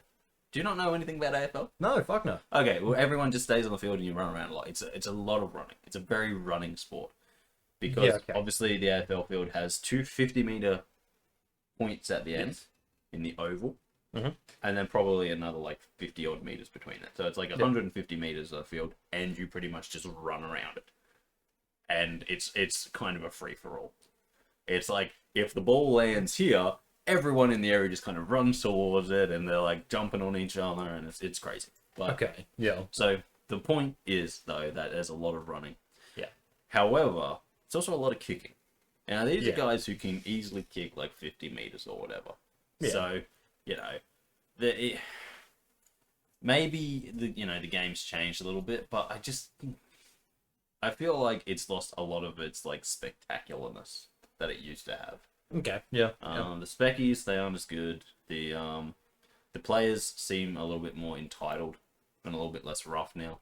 Do you not know anything about AFL? No, fuck no. Okay, well, everyone just stays on the field and you run around a lot. It's a lot of running. It's a very running sport. Because obviously the AFL field has 2 50-meter points at the end in the oval. And then probably another like 50-odd meters between it. So it's like 150 meters of field, and you pretty much just run around it. And it's kind of a free-for-all. It's like, if the ball lands here, everyone in the area just kind of runs towards it, and they're like jumping on each other, and it's crazy. But, so the point is, though, that there's a lot of running. Yeah. However, it's also a lot of kicking. Now, these are guys who can easily kick like 50 meters or whatever. Yeah. So, you know, maybe the game's changed a little bit, but I feel like it's lost a lot of its like spectacularness that it used to have. Okay. Yeah. The speckies, they aren't as good. The players seem a little bit more entitled and a little bit less rough now.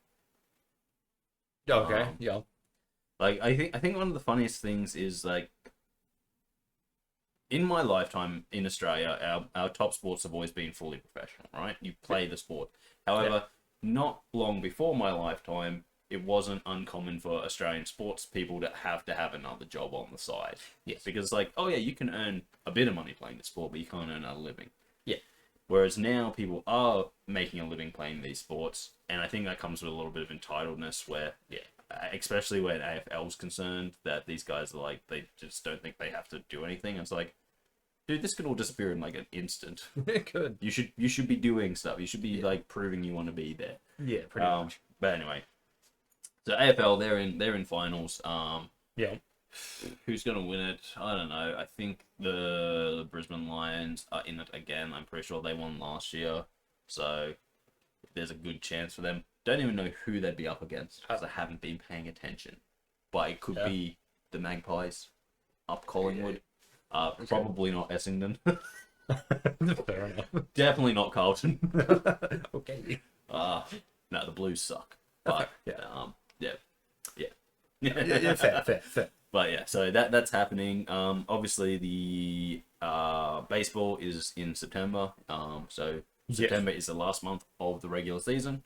Okay. Yeah. Like I think one of the funniest things is like, in my lifetime in Australia, our top sports have always been fully professional, right? You play the sport. However, not long before my lifetime, it wasn't uncommon for Australian sports people to have another job on the side. Yes. Because like, oh yeah, you can earn a bit of money playing the sport, but you can't earn a living. Yeah. Whereas now people are making a living playing these sports, and I think that comes with a little bit of entitledness where, especially when AFL's concerned, that these guys are like, they just don't think they have to do anything. It's like, dude, this could all disappear in like an instant. It could. You should be doing stuff. You should be like proving you want to be there. Yeah, pretty much. But anyway, so AFL, they're in finals. Who's gonna win it? I don't know. I think the Brisbane Lions are in it again. I'm pretty sure they won last year, so there's a good chance for them. Don't even know who they'd be up against because I haven't been paying attention. But it could be the Magpies up Collingwood. Probably not Essendon. Fair enough. Definitely not Carlton. Okay. No, the Blues suck. But Fair. But yeah, so that's happening. Obviously the baseball is in September. So September is the last month of the regular season.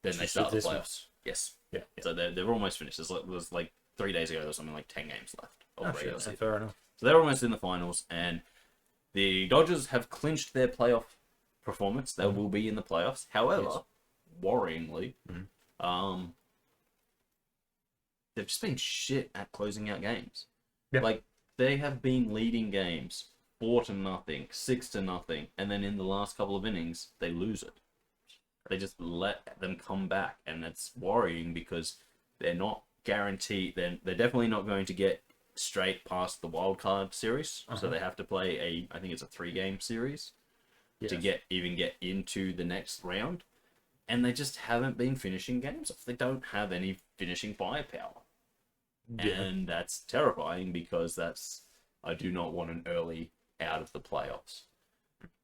Then they start the playoffs. Yes. Yeah. So they're almost finished. There's like 3 days ago there was something like 10 games left of the regular season. Fair enough. So they're almost in the finals, and the Dodgers have clinched their playoff performance. They will be in the playoffs. However, worryingly, they've just been shit at closing out games. Yeah. Like, they have been leading games 4-0, 6-0, and then in the last couple of innings they lose it. They just let them come back, and that's worrying because they're not guaranteed. They're definitely not going to get straight past the wild card series, so they have to play I think it's a 3-game series to get into the next round, and they just haven't been finishing games off. They don't have any finishing firepower, and that's terrifying because I do not want an early out of the playoffs,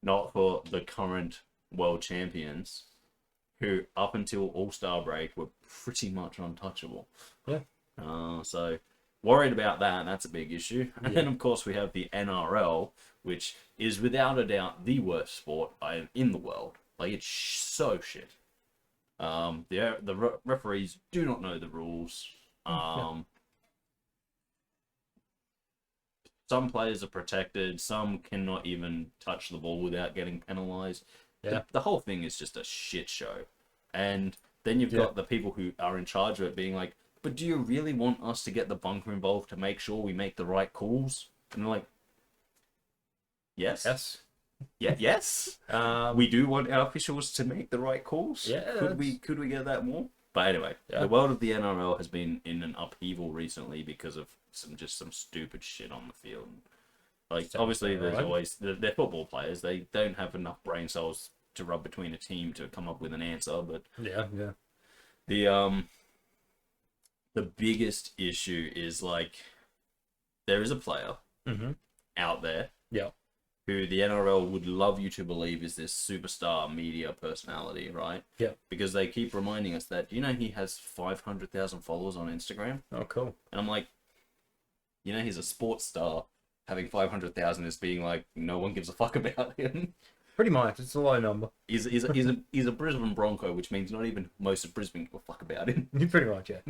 not for the current world champions, who up until All-Star break were pretty much untouchable. Yeah. So worried about that. That's a big issue. And then, of course, we have the NRL, which is without a doubt the worst sport in the world. Like, it's so shit. The referees do not know the rules. Some players are protected. Some cannot even touch the ball without getting penalized. Yeah. The whole thing is just a shit show. And then you've got the people who are in charge of it being like, but do you really want us to get the bunker involved to make sure we make the right calls? And they're like, yes. Yes. Yeah, yes. We do want our officials to make the right calls. Yeah. Could we get that more? But anyway, the world of the NRL has been in an upheaval recently because of some stupid shit on the field. Like, obviously, there's always they're football players. They don't have enough brain cells to rub between a team to come up with an answer. But the biggest issue is, like, there is a player out there who the NRL would love you to believe is this superstar media personality, right? Yeah. Because they keep reminding us that, you know, he has 500,000 followers on Instagram. Oh, cool. And I'm like, you know, he's a sports star. Having 500,000 is being like, no one gives a fuck about him. Pretty much, it's a low number. He's a Brisbane Bronco, which means not even most of Brisbane give a fuck about him. Pretty much, yeah.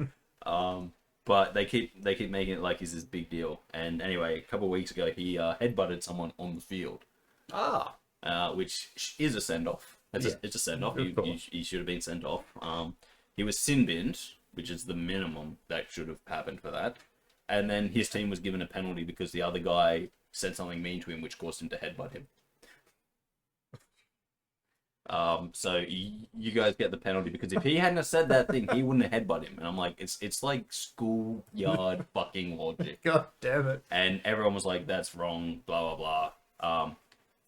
But they keep making it like he's this big deal. And anyway, a couple of weeks ago, he headbutted someone on the field. Which is a send off. It's a send off. He should have been sent off. He was sin binned, which is the minimum that should have happened for that. And then his team was given a penalty because the other guy said something mean to him, which caused him to headbutt him. So you guys get the penalty because if he hadn't have said that thing, he wouldn't have headbutt him. And I'm like, it's like schoolyard fucking logic. God damn it. And everyone was like, that's wrong, blah, blah, blah.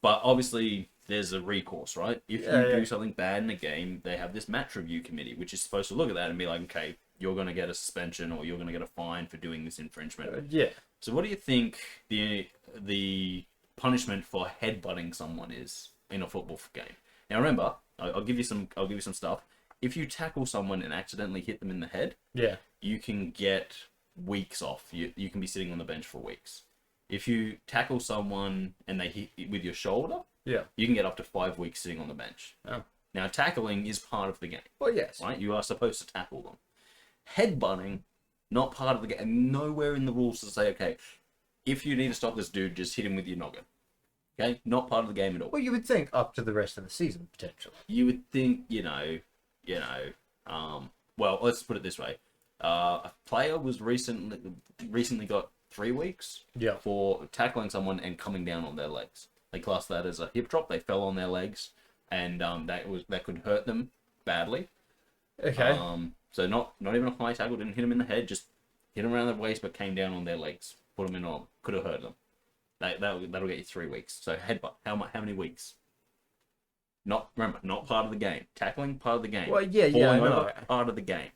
But obviously, there's a recourse, right? If you do something bad in a game, they have this match review committee, which is supposed to look at that and be like, okay, you're going to get a suspension or you're going to get a fine for doing this infringement. So what do you think the punishment for headbutting someone is in a football game? Now remember, I'll give you some stuff. If you tackle someone and accidentally hit them in the head, you can get weeks off. You can be sitting on the bench for weeks. If you tackle someone and they hit with your shoulder, you can get up to 5 weeks sitting on the bench. Oh. Now tackling is part of the game. Well, yes. Right? You are supposed to tackle them. Headbutting, not part of the game. And nowhere in the rules to say, okay, if you need to stop this dude, just hit him with your noggin. Okay? Not part of the game at all. Well, you would think up to the rest of the season, potentially. You would think, well, let's put it this way. A player was recently got 3 weeks for tackling someone and coming down on their legs. They classed that as a hip drop. They fell on their legs, and that could hurt them badly. Okay. So not even a high tackle, didn't hit them in the head, just hit them around the waist, but came down on their legs, put them in on, could have hurt them. That'll get you 3 weeks. So headbutt, how many weeks? Not part of the game. Tackling, part of the game. Well, yeah, Falling I know. over, part of the game.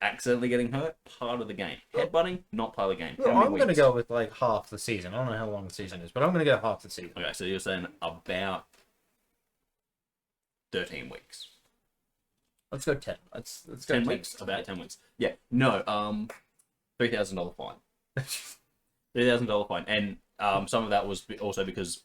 Accidentally getting hurt, part of the game. Headbutting, not part of the game. Well, I'm going to go with like half the season. I don't know how long the season is, but I'm going to go half the season. Okay, so you're saying about 13 weeks. Let's go 10. Let's go 10 weeks? About 10 weeks. Yeah. No, $3,000 fine. $3,000 fine. And some of that was also because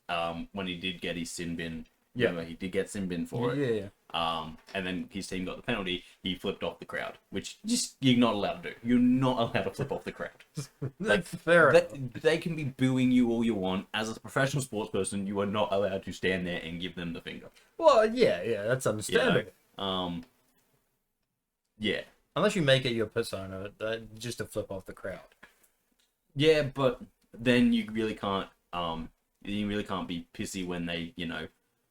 when he did get his sin bin, he did get sin bin for it. Yeah. And then his team got the penalty, he flipped off the crowd, which just you're not allowed to do. You're not allowed to flip off the crowd. That's fair. They can be booing you all you want. As a professional sports person, you are not allowed to stand there and give them the finger. Well, yeah, that's understandable. Yeah. Unless you make it your persona, just to flip off the crowd. Yeah, but then you really can't You really can't be pissy when they,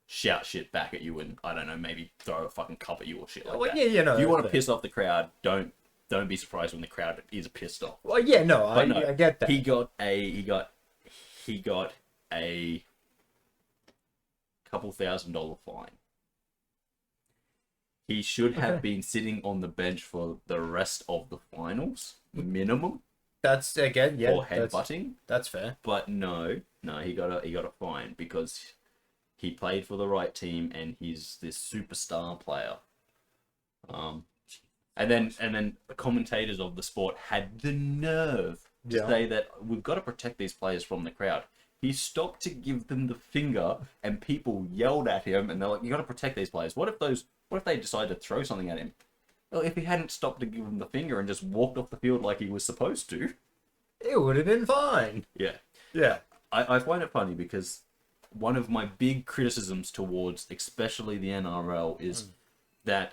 shout shit back at you and, I don't know, maybe throw a fucking cup at you or shit like that. No. If you want to piss off the crowd, don't be surprised when the crowd is pissed off. Well, yeah, no, I get that. He got a couple $1,000 fine. He should have been sitting on the bench for the rest of the finals, minimum. That's again, yeah. Or headbutting. That's fair. But no, he got a fine because he played for the right team and he's this superstar player. And then the commentators of the sport had the nerve to say that we've got to protect these players from the crowd. He stopped to give them the finger, and people yelled at him, and they're like, "You got to protect these players." What if they decided to throw something at him? Well, if he hadn't stopped to give them the finger and just walked off the field like he was supposed to, it would have been fine. Yeah. Yeah. I find it funny because one of my big criticisms towards, especially the NRL, is that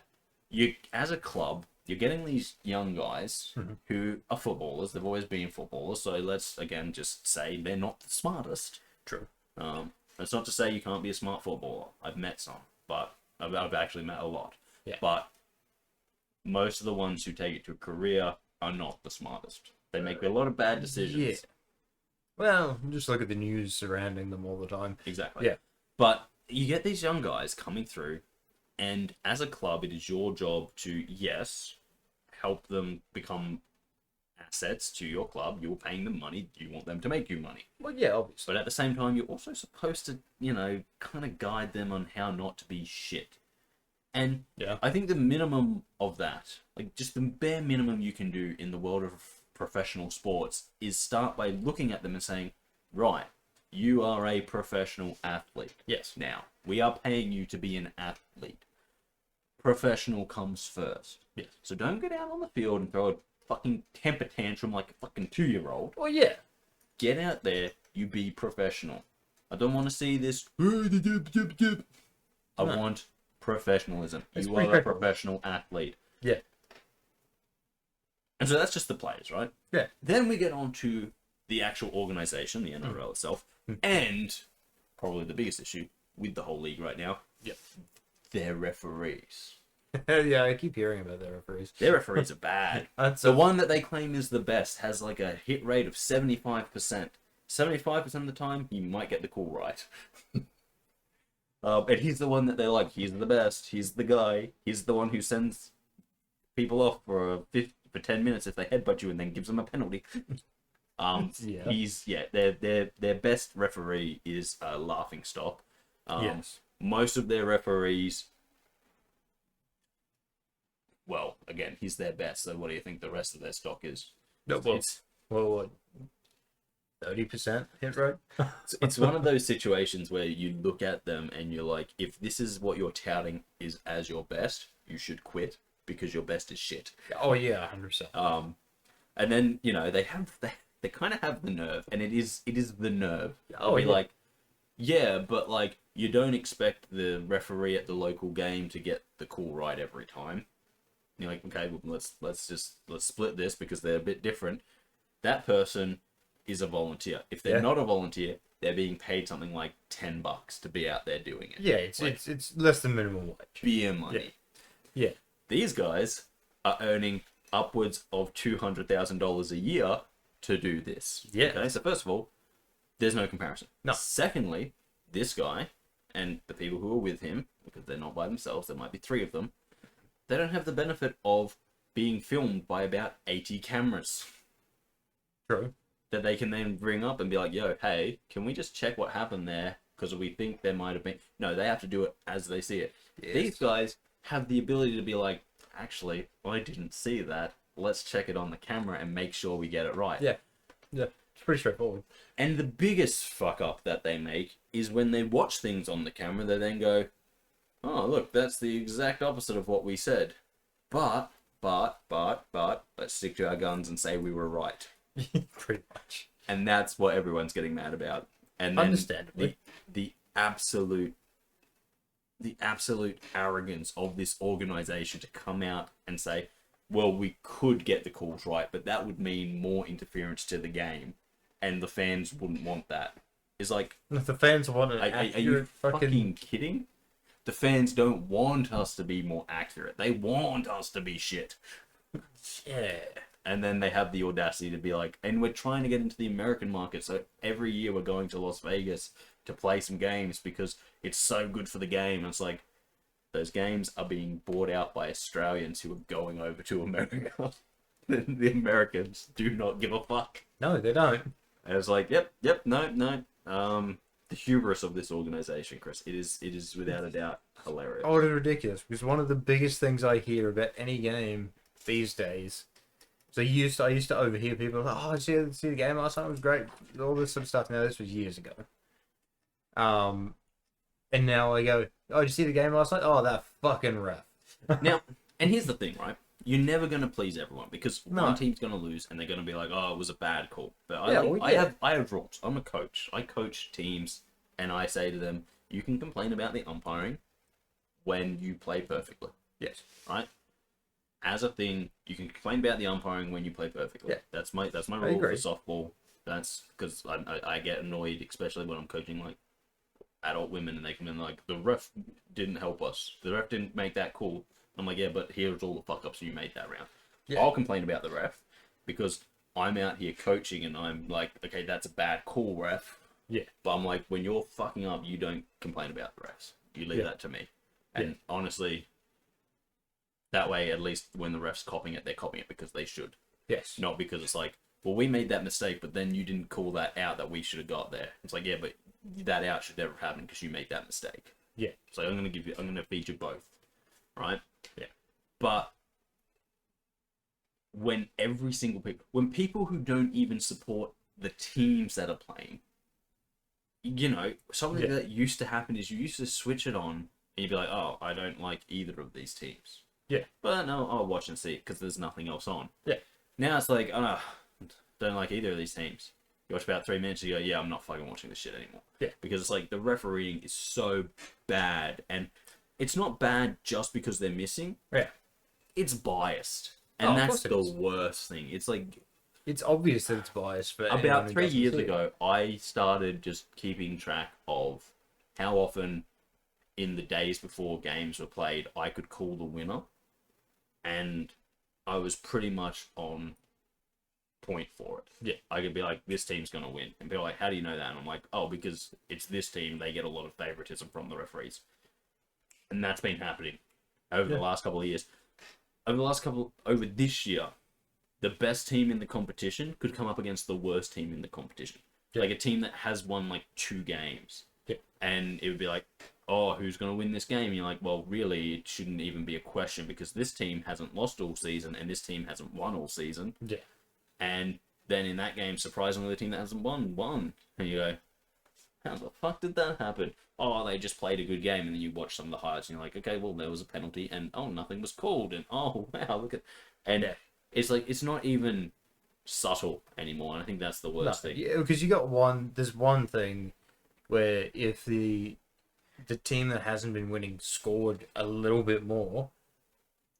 you, as a club, you're getting these young guys who are footballers. They've always been footballers. So let's, again, just say they're not the smartest. True. That's not to say you can't be a smart footballer. I've met some, but I've actually met a lot. Yeah. But most of the ones who take it to a career are not the smartest. They make a lot of bad decisions. Yeah. Well, just look at the news surrounding them all the time. Exactly. Yeah. But you get these young guys coming through, and as a club, it is your job to, yes, help them become assets to your club. You're paying them money. You want them to make you money. Well, yeah, obviously. But at the same time, you're also supposed to, kind of guide them on how not to be shit. And I think the minimum of that, like just the bare minimum you can do in the world of professional sports, is start by looking at them and saying, right, you are a professional athlete. Yes. Now, we are paying you to be an athlete. Professional comes first. Yes. So don't get out on the field and throw a fucking temper tantrum like a fucking 2-year-old. Well, yeah. Get out there, you be professional. I don't want to see this. I want professionalism. You are a professional athlete. Yeah. And so that's just the players, right? Yeah. Then we get on to the actual organization, the NRL itself, and probably the biggest issue with the whole league right now, their referees. Yeah, I keep hearing about their referees. Their referees are bad. The one that they claim is the best has like a hit rate of 75%. 75% of the time, you might get the call right. And he's the one that they're like, he's the best, he's the guy, he's the one who sends people off for 10 minutes if they headbutt you and then gives them a penalty. Their best referee is a laughing stock. Yes. Most of their referees, well, again, he's their best, so what do you think the rest of their stock is? No, well, 30% hit rate? It's one of those situations where you look at them and you're like, if this is what you're touting is as your best, you should quit because your best is shit. Oh yeah, 100%. And then, they kind of have the nerve, and it is the nerve. Oh, be like, yeah, but like you don't expect the referee at the local game to get the call right every time. You're like, okay, well, let's split this because they're a bit different. That person is a volunteer. If they're not a volunteer, they're being paid something like $10 to be out there doing it. Yeah, it's less than minimum wage. Beer money. Yeah. These guys are earning upwards of $200,000 a year to do this. Yeah. Okay, so first of all, there's no comparison. No. Secondly, this guy and the people who are with him, because they're not by themselves, there might be 3 of them, they don't have the benefit of being filmed by about 80 cameras. True. That they can then bring up and be like, yo, hey, can we just check what happened there? Because we think there might have been... No, they have to do it as they see it. Yes. These guys have the ability to be like, actually, I didn't see that. Let's check it on the camera and make sure we get it right. Yeah. Yeah. It's pretty straightforward. And the biggest fuck up that they make is when they watch things on the camera, they then go, oh, look, that's the exact opposite of what we said. But, let's stick to our guns and say we were right. Pretty much. And that's what everyone's getting mad about. And then understandably, the absolute arrogance of this organization to come out and say, well, we could get the calls right, but that would mean more interference to the game, and the fans wouldn't want that. is like, If the fans want an are you accurate fucking kidding? The fans don't want us to be more accurate. They want us to be shit. Yeah. And then they have the audacity to be like, and we're trying to get into the American market, so every year we're going to Las Vegas to play some games because it's so good for the game. And it's like, those games are being bought out by Australians who are going over to America. The Americans do not give a fuck. No, they don't. And it's like, yep, no. The hubris of this organization, Kris, it is without a doubt hilarious. Oh, it is ridiculous, because one of the biggest things I hear about any game these days, so I used to overhear people like, oh, see the game last night, it was great, all this sort of stuff. Now, this was years ago. And now I go, oh, did you see the game last night? Oh, that fucking ref. Now, and here's the thing, right? You're never going to please everyone, because No. one team's going to lose and they're going to be like, oh, it was a bad call. But I have rules. I'm a coach. I coach teams and I say to them, you can complain about the umpiring when you play perfectly. Yes. Right? As a thing, you can complain about the umpiring when you play perfectly. Yeah. That's my rule for softball. That's because I get annoyed, especially when I'm coaching like adult women and they come in like, the ref didn't help us. The ref didn't make that call. I'm like, yeah, but here's all the fuck ups you made that round. Yeah. I'll complain about the ref because I'm out here coaching and I'm like, okay, that's a bad call, ref. Yeah. But I'm like, when you're fucking up, you don't complain about the refs. You leave that to me. And honestly, that way, at least when the ref's copying it, they're copying it because they should. Yes. Not because it's like, well, we made that mistake, but then you didn't call that out that we should have got there. It's like, yeah, but that out should never happen because you made that mistake. Yeah. So I'm gonna feed you both, right? Yeah. But when when people who don't even support the teams that are playing, you know, something that used to happen is you used to switch it on and you'd be like, oh, I don't like either of these teams. Yeah. But no, I'll watch and see because there's nothing else on. Yeah. Now it's like, oh, don't like either of these teams. You watch about 3 minutes, you go, yeah, I'm not fucking watching this shit anymore. Yeah. Because it's like the refereeing is so bad, and it's not bad just because they're missing. Yeah. It's biased, and that's the is. worst thing. It's like, it's obvious that it's biased. But about 3 years ago, I started just keeping track of how often in the days before games were played, I could call the winner, and I was pretty much on point for it. Yeah. I could be like, this team's going to win. And people are like, how do you know that? And I'm like, oh, because it's this team, they get a lot of favoritism from the referees. And that's been happening over the last couple of years. Over this year, the best team in the competition could come up against the worst team in the competition. Yeah. Like a team that has won like 2 games. Yeah. And it would be like, oh, who's going to win this game? And you're like, well, really, it shouldn't even be a question because this team hasn't lost all season and this team hasn't won all season. Yeah. And then in that game, surprisingly, the team that hasn't won. And you go, how the fuck did that happen? Oh, they just played a good game. And then you watch some of the highlights and you're like, okay, well, there was a penalty and, oh, nothing was called. And, oh, wow, look at... And it's like, it's not even subtle anymore. And I think that's the worst thing. Yeah, because there's one thing where if the team that hasn't been winning scored a little bit more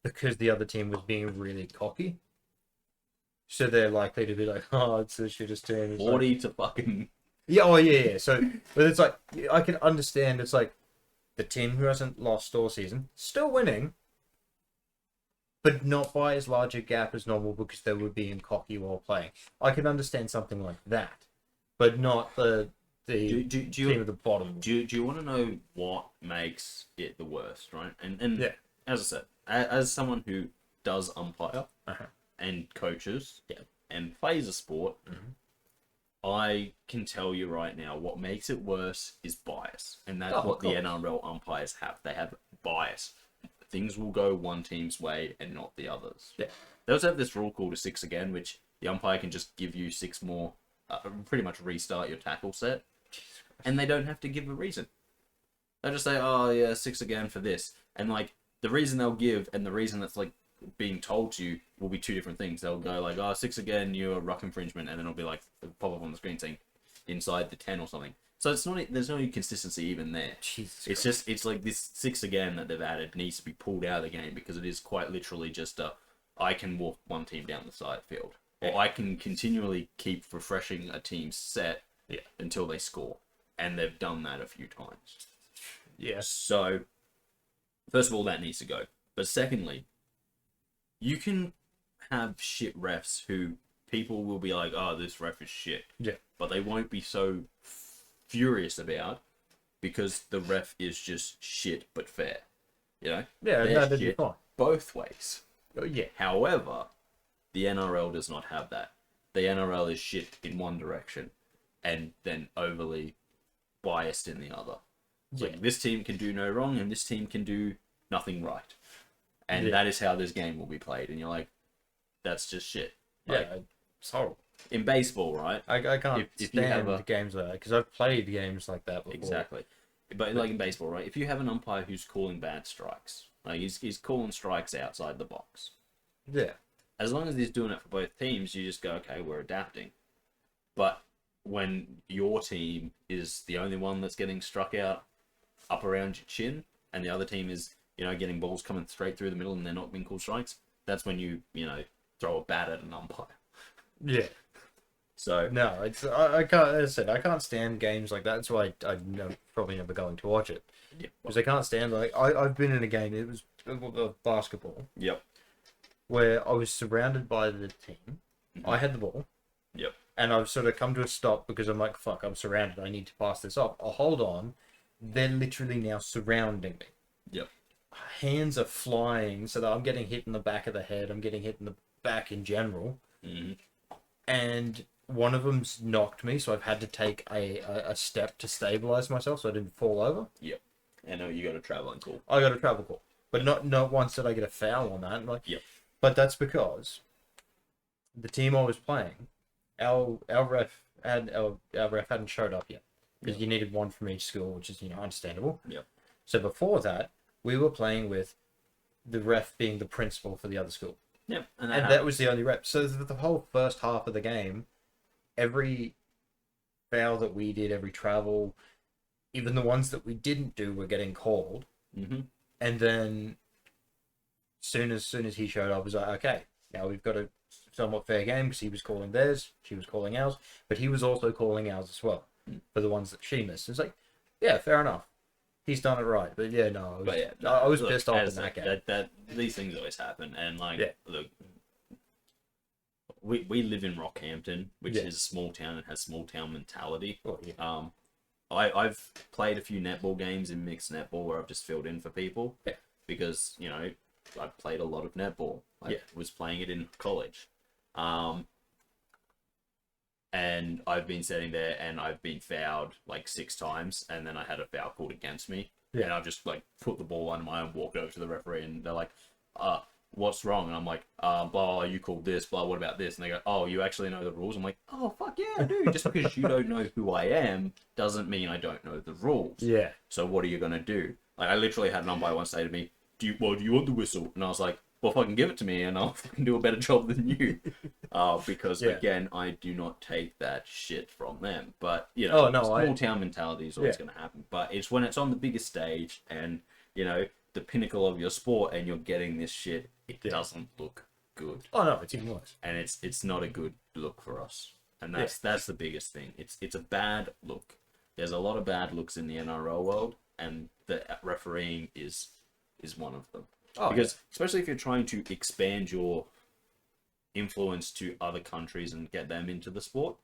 because the other team was being really cocky, so they're likely to be like, oh, it's the shittest team. 40 to fucking... Yeah, oh, yeah. So, but it's like, I can understand, it's like, the team who hasn't lost all season, still winning, but not by as large a gap as normal because they were being cocky while playing. I can understand something like that, but not the team at the bottom. Do you want to know what makes it the worst, right? And as I said, as someone who does umpire and coaches and plays a sport, I can tell you right now what makes it worse is bias. And that's what the NRL umpires have. They have bias. Things will go one team's way and not the others. Yeah. They also have this rule called a 6 again, which the umpire can just give you 6 more, pretty much restart your tackle set. And they don't have to give a reason. They'll just say, oh yeah, 6 again for this. And like, the reason they'll give and the reason that's like being told to you will be 2 different things. They'll go like, oh, 6 again, you're a ruck infringement. And then it'll be like, pop up on the screen saying inside the 10 or something. So it's not, there's no consistency even there. It's like this 6 again that they've added needs to be pulled out of the game because it is quite literally just I can walk one team down the side field. Or I can continually keep refreshing a team's set until they score. And they've done that a few times. Yeah. So, first of all, that needs to go. But secondly, you can have shit refs who people will be like, oh, this ref is shit. Yeah. But they won't be so furious about because the ref is just shit but fair. You know? Yeah, They're that'd be shit fine. both ways. Oh, yeah. However, the NRL does not have that. The NRL is shit in one direction and then overly biased in the other. It's like this team can do no wrong and this team can do nothing right. And that is how this game will be played. And you're like, that's just shit. Like, yeah, it's horrible. in baseball, right? I can't if you have stand games like that because I've played games like that before. Exactly. But like in baseball, right? If you have an umpire who's calling bad strikes, like he's calling strikes outside the box. Yeah. As long as he's doing it for both teams, you just go, okay, we're adapting. But when your team is the only one that's getting struck out up around your chin, and the other team is, you know, getting balls coming straight through the middle and they're not being called strikes, that's when you know, throw a bat at an umpire. Yeah. So no, it's I can't. As I said, I can't stand games like that. That's why I'm probably never going to watch it. Yeah. Because I can't stand I've been in a game. It was basketball. Yep. Where I was surrounded by the team. Mm-hmm. I had the ball. Yep. And I've sort of come to a stop because I'm like, fuck, I'm surrounded. I need to pass this off. I'll hold on. They're literally now surrounding me. Yep. Hands are flying so that I'm getting hit in the back of the head. I'm getting hit in the back in general. Mm-hmm. And one of them's knocked me, so I've had to take a step to stabilize myself so I didn't fall over. Yep. And you got a traveling call. I got a travel call. But not once did I get a foul on that. Like, yep. But that's because the team I was playing, our ref hadn't showed up yet. Because you needed one from each school, which is, you know, understandable. Yep. So before that, we were playing with the ref being the principal for the other school. Yep. And that was the only rep. So the whole first half of the game, every foul that we did, every travel, even the ones that we didn't do were getting called. Mm-hmm. And then soon as he showed up, I was like, okay, now we've got a somewhat fair game because he was calling theirs, she was calling ours, but he was also calling ours as well for the ones that she missed. It's like, yeah, fair enough. He's done it right. But yeah, no, I was pissed off in that game. That these things always happen. And like, look, we live in Rockhampton, which is a small town and has small town mentality. Oh, yeah. I've played a few netball games in mixed netball where I've just filled in for people because, you know, I've played a lot of netball. I was playing it in college. And I've been sitting there and I've been fouled like 6 times and then I had a foul called against me. Yeah. And I've just like put the ball under my arm, walked over to the referee and they're like, what's wrong? And I'm like, blah, you called this, blah, what about this? And they go, oh, you actually know the rules? I'm like, oh, fuck yeah, I do. Just because you don't know who I am doesn't mean I don't know the rules. Yeah. So what are you going to do? Like, I literally had an umpire once say to me, do you want the whistle? And I was like, well, fucking give it to me and I'll fucking do a better job than you. Because, again, I do not take that shit from them. But, you know, small town mentality is always going to happen. But it's when it's on the biggest stage and, you know, the pinnacle of your sport and you're getting this shit, it doesn't look good. Oh, no, it's even worse. And it's not a good look for us. And that's the biggest thing. It's a bad look. There's a lot of bad looks in the NRL world, and the refereeing is one of them. Because especially if you're trying to expand your influence to other countries and get them into the sport,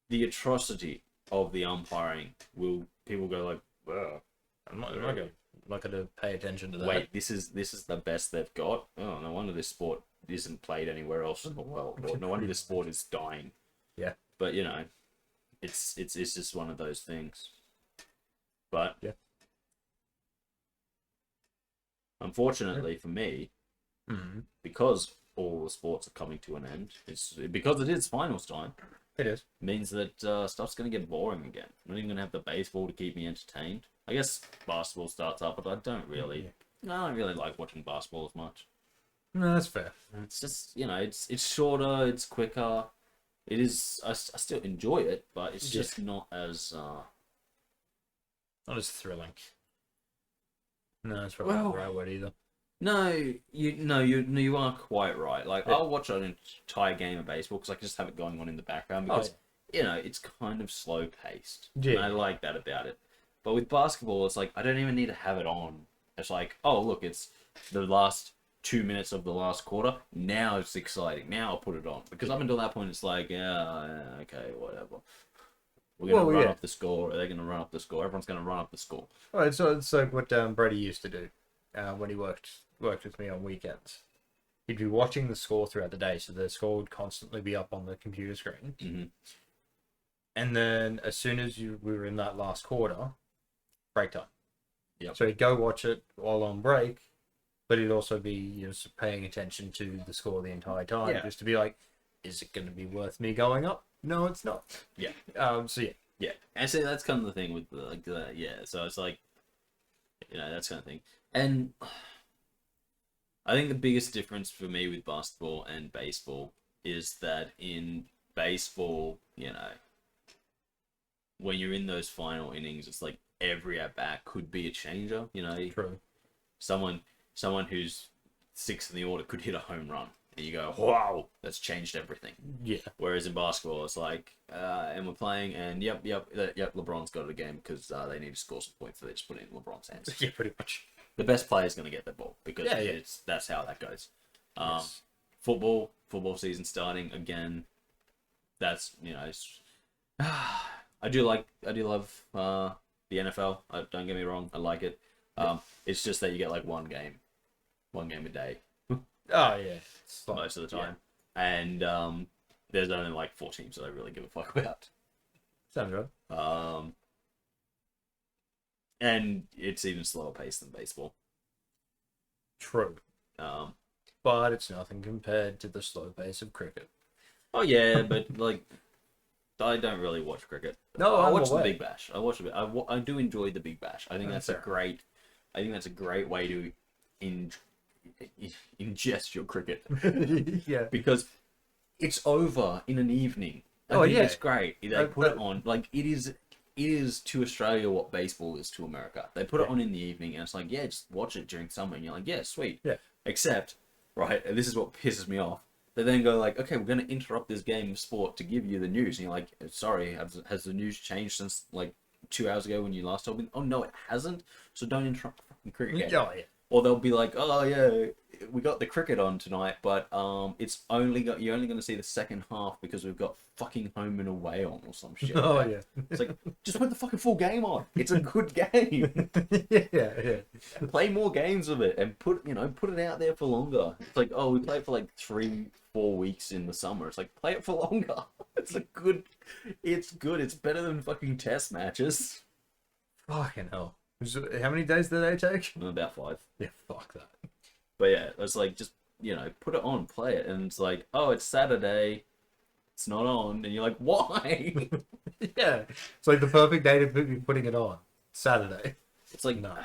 the atrocity of the umpiring people go like, well, I'm not going to pay attention to that. Wait, this is the best they've got. Oh, no wonder this sport isn't played anywhere else in the world. Or no wonder this sport is dying. Yeah. But you know, it's just one of those things. But unfortunately for me, because all the sports are coming to an end, because it is finals time. It is. Means that stuff's going to get boring again. I'm not even going to have the baseball to keep me entertained. I guess basketball starts up, but I don't really like watching basketball as much. No, that's fair. It's just, you know, it's shorter, it's quicker. It is. I still enjoy it, but it's just not as thrilling. No, that's probably not the right word either. No, you are quite right. Like I'll watch an entire game of baseball because I can just have it going on in the background because you know, it's kind of slow paced. Yeah. And I like that about it. But with basketball, it's like I don't even need to have it on. It's like, oh look, it's the last 2 minutes of the last quarter. Now it's exciting. Now I'll put it on. Because up until that point, it's like, yeah, okay, whatever. We're gonna run up the score. They're gonna run up the score. Everyone's gonna run up the score. Right, so it's like what Brady used to do when he worked with me on weekends. He'd be watching the score throughout the day, so the score would constantly be up on the computer screen. Mm-hmm. And then as soon as we were in that last quarter, break time. Yep. So he'd go watch it while on break, but he'd also be paying attention to the score the entire time, just to be like, is it going to be worth me going up? No, it's not. Yeah. So yeah. Yeah, and so that's kind of the thing with so it's like, that's kind of thing. And I think the biggest difference for me with basketball and baseball is that in baseball, when you're in those final innings, it's like every at bat could be a changer. True. Someone who's sixth in the order could hit a home run, and you go, wow, that's changed everything. Yeah. Whereas in basketball, it's like, and we're playing, and yep, LeBron's got it again because they need to score some points, so they just put it in LeBron's hands. Yeah, pretty much. The best player's going to get the ball because that's how that goes. Yes. Football season starting again. That's I do love the NFL. Don't get me wrong, I like it. It's just that you get like one game a day. Oh yeah, Most of the time, and there's only like 4 teams that I really give a fuck about. Sounds good. And it's even slower paced than baseball. True. But it's nothing compared to the slow pace of cricket. Oh yeah, but like, I don't really watch cricket. No, I I'm watch aware. the Big Bash. I do enjoy the Big Bash. I think that's fair. I think that's a great way to ingest your cricket. Yeah. Because it's over in an evening. Oh, yeah. It's great. They put it on like it is to Australia what baseball is to America. They put it on in the evening, and it's like, yeah, just watch it during summer, and you're like, yeah, sweet. Yeah. Except, right, and this is what pisses me off. They then go like, okay, we're going to interrupt this game of sport to give you the news. And you're like, sorry, has the news changed since like 2 hours ago when you last told me? Oh, no, it hasn't. So don't interrupt the fucking cricket game. Oh, yeah. Or they'll be like, oh, yeah, we got the cricket on tonight, but you're only going to see the second half because we've got fucking home and away on or some shit. Oh, like yeah. It's like, just put the fucking full game on. It's a good game. Yeah. Play more games of it and put it out there for longer. It's like, oh, we play it for like 3-4 weeks in the summer. It's like, play it for longer. It's good. It's better than fucking test matches. Fucking hell. How many days did they take? About 5. Yeah, fuck that. But yeah, it's like, just, put it on, play it. And it's like, oh, it's Saturday. It's not on. And you're like, why? Yeah. It's like the perfect day to be putting it on. Saturday. It's like, No.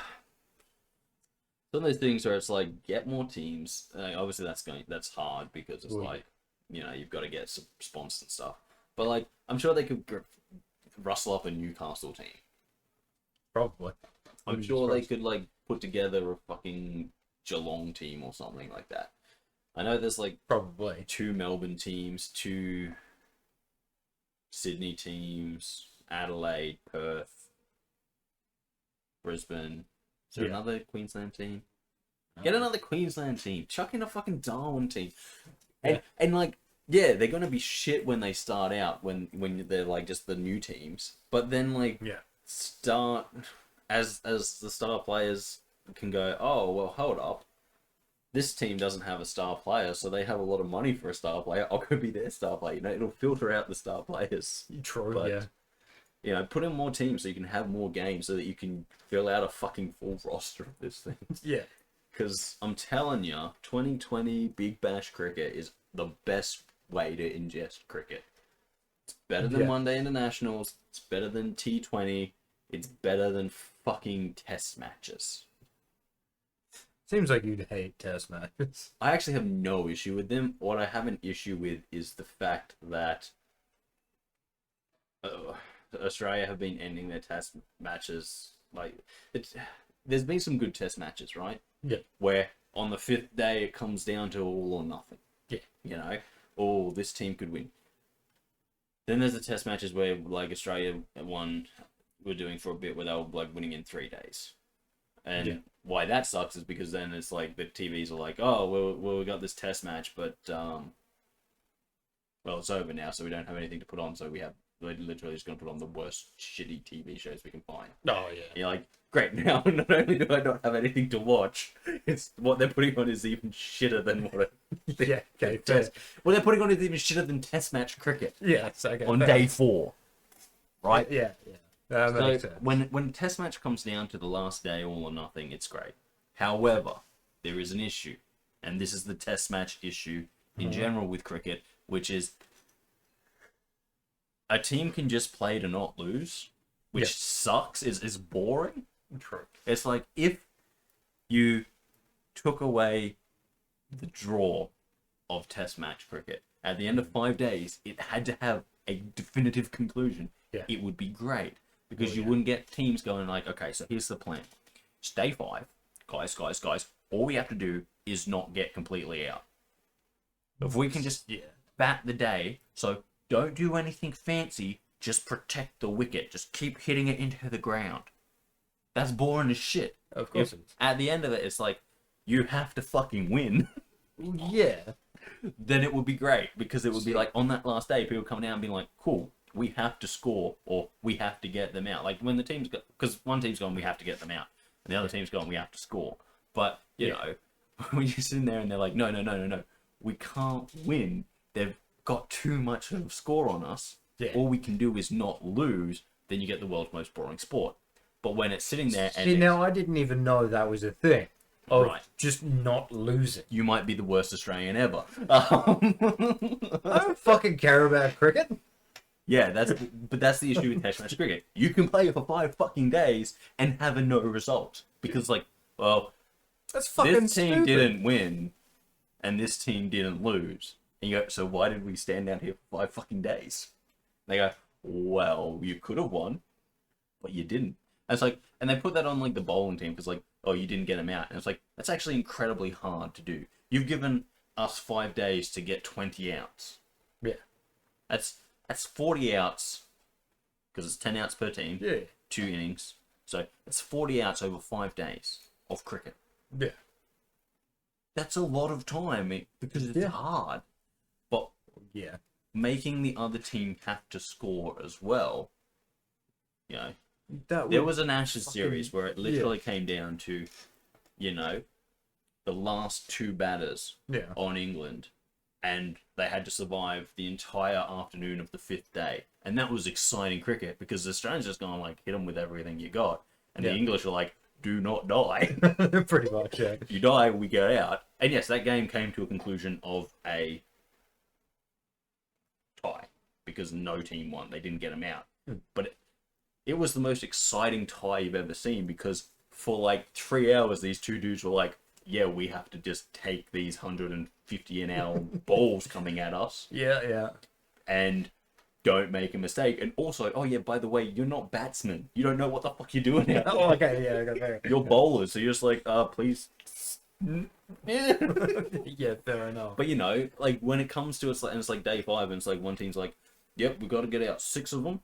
Some of those things where it's like, get more teams. Obviously, that's hard because it's like, you've got to get some sponsors and stuff. But like, I'm sure they could rustle up a Newcastle team. Probably. I'm sure they could like put together a fucking Geelong team or something like that. I know there's like Probably 2 Melbourne teams, 2 Sydney teams, Adelaide, Perth, Brisbane. Is there another Queensland team? Get another Queensland team. Chuck in a fucking Darwin team. And like, yeah, they're gonna be shit when they start out, when they're like just the new teams. But then like start as the star players can go, oh well, hold up. This team doesn't have a star player, so they have a lot of money for a star player. I'll go be their star player. It'll filter out the star players. True, But, put in more teams so you can have more games so that you can fill out a fucking full roster of this thing. Yeah. Because I'm telling you, 2020 Big Bash cricket is the best way to ingest cricket. It's better than One Day Internationals. It's better than T20. It's better than fucking test matches. Seems like you'd hate test matches. I actually have no issue with them. What I have an issue with is the fact that Australia have been ending their test matches. Like, there's been some good test matches, right? Yeah. Where on the 5th day it comes down to all or nothing. Yeah. Oh, this team could win. Then there's the test matches where like Australia won, we're doing for a bit where they were like winning in 3 days, and why that sucks is because then it's like the TVs are like, oh well we got this test match, but well it's over now, so we don't have anything to put on, so we're literally just gonna put on the worst shitty TV shows we can find. Oh yeah. And you're like, great, now not only do I not have anything to watch, it's what they're putting on is even shitter than what it. Yeah. Okay. Fair. What they're putting on is even shitter than Test match cricket. Yeah. Okay. On fair. day 4, right? Yeah. Yeah. That So makes sense. when Test match comes down to the last day, all or nothing, it's great. However, there is an issue, and this is the Test match issue in general with cricket, which is a team can just play to not lose, which sucks. Is boring. True. It's like if you took away the draw of Test match cricket at the end of 5 days, it had to have a definitive conclusion. Yeah. It would be great because you wouldn't get teams going like, okay, so here's the plan. It's day 5, guys. All we have to do is not get completely out. If we can just bat the day, so don't do anything fancy, just protect the wicket. Just keep hitting it into the ground. That's boring as shit. Of course. At the end of it, it's like, you have to fucking win. Yeah. Then it would be great because it would be like on that last day, people coming out and being like, cool, we have to score or we have to get them out. Like when the team's got, because one team's gone, we have to get them out, and the other team's gone, we have to score. But you know, when you're sitting there and they're like, no, we can't win. They've got too much of a score on us. Yeah. All we can do is not lose. Then you get the world's most boring sport. But when it's sitting there and See, now I didn't even know that was a thing. Oh, Right. just not losing. you might be the worst Australian ever. I don't fucking care about cricket. Yeah, but that's the issue with Test match cricket. You can play for 5 fucking days and have a no result because, like, well, That's fucking this team stupid. didn't win, and this team didn't lose. And you go, so why did we stand down here for 5 fucking days? And they go, well, you could have won, but you didn't. And it's like, and they put that on like the bowling team because like, oh, you didn't get them out, and it's like that's actually incredibly hard to do. You've given us 5 days to get 20 outs. Yeah. That's 40 outs because it's 10 outs per team. Yeah. 2 innings. So it's 40 outs over 5 days of cricket. Yeah. That's a lot of time because it's hard. But Yeah. making the other team have to score as well, you know, That there would was an Ashes fucking- series where it literally came down to, you know, the last 2 batters Yeah. on England, and they had to survive the entire afternoon of the 5th day. And that was exciting cricket because the Australians just gonna like hit them with everything you got, and the English are like, do not die. Pretty much, yeah. If you die, we get out. And yes, that game came to a conclusion of a tie because no team won. They didn't get them out. But it was the most exciting tie you've ever seen because for like 3 hours, these 2 dudes were like, yeah, we have to just take these 150 an hour balls coming at us Yeah. and don't make a mistake. And also, oh yeah, by the way, you're not batsmen. You don't know what the fuck you're doing out there. Oh, okay, yeah, okay. You're bowlers, so you're just like, please. Yeah, fair enough. But you know, like when it comes to it's like day 5, and it's like one team's like, yep, we've got to get out 6 of them,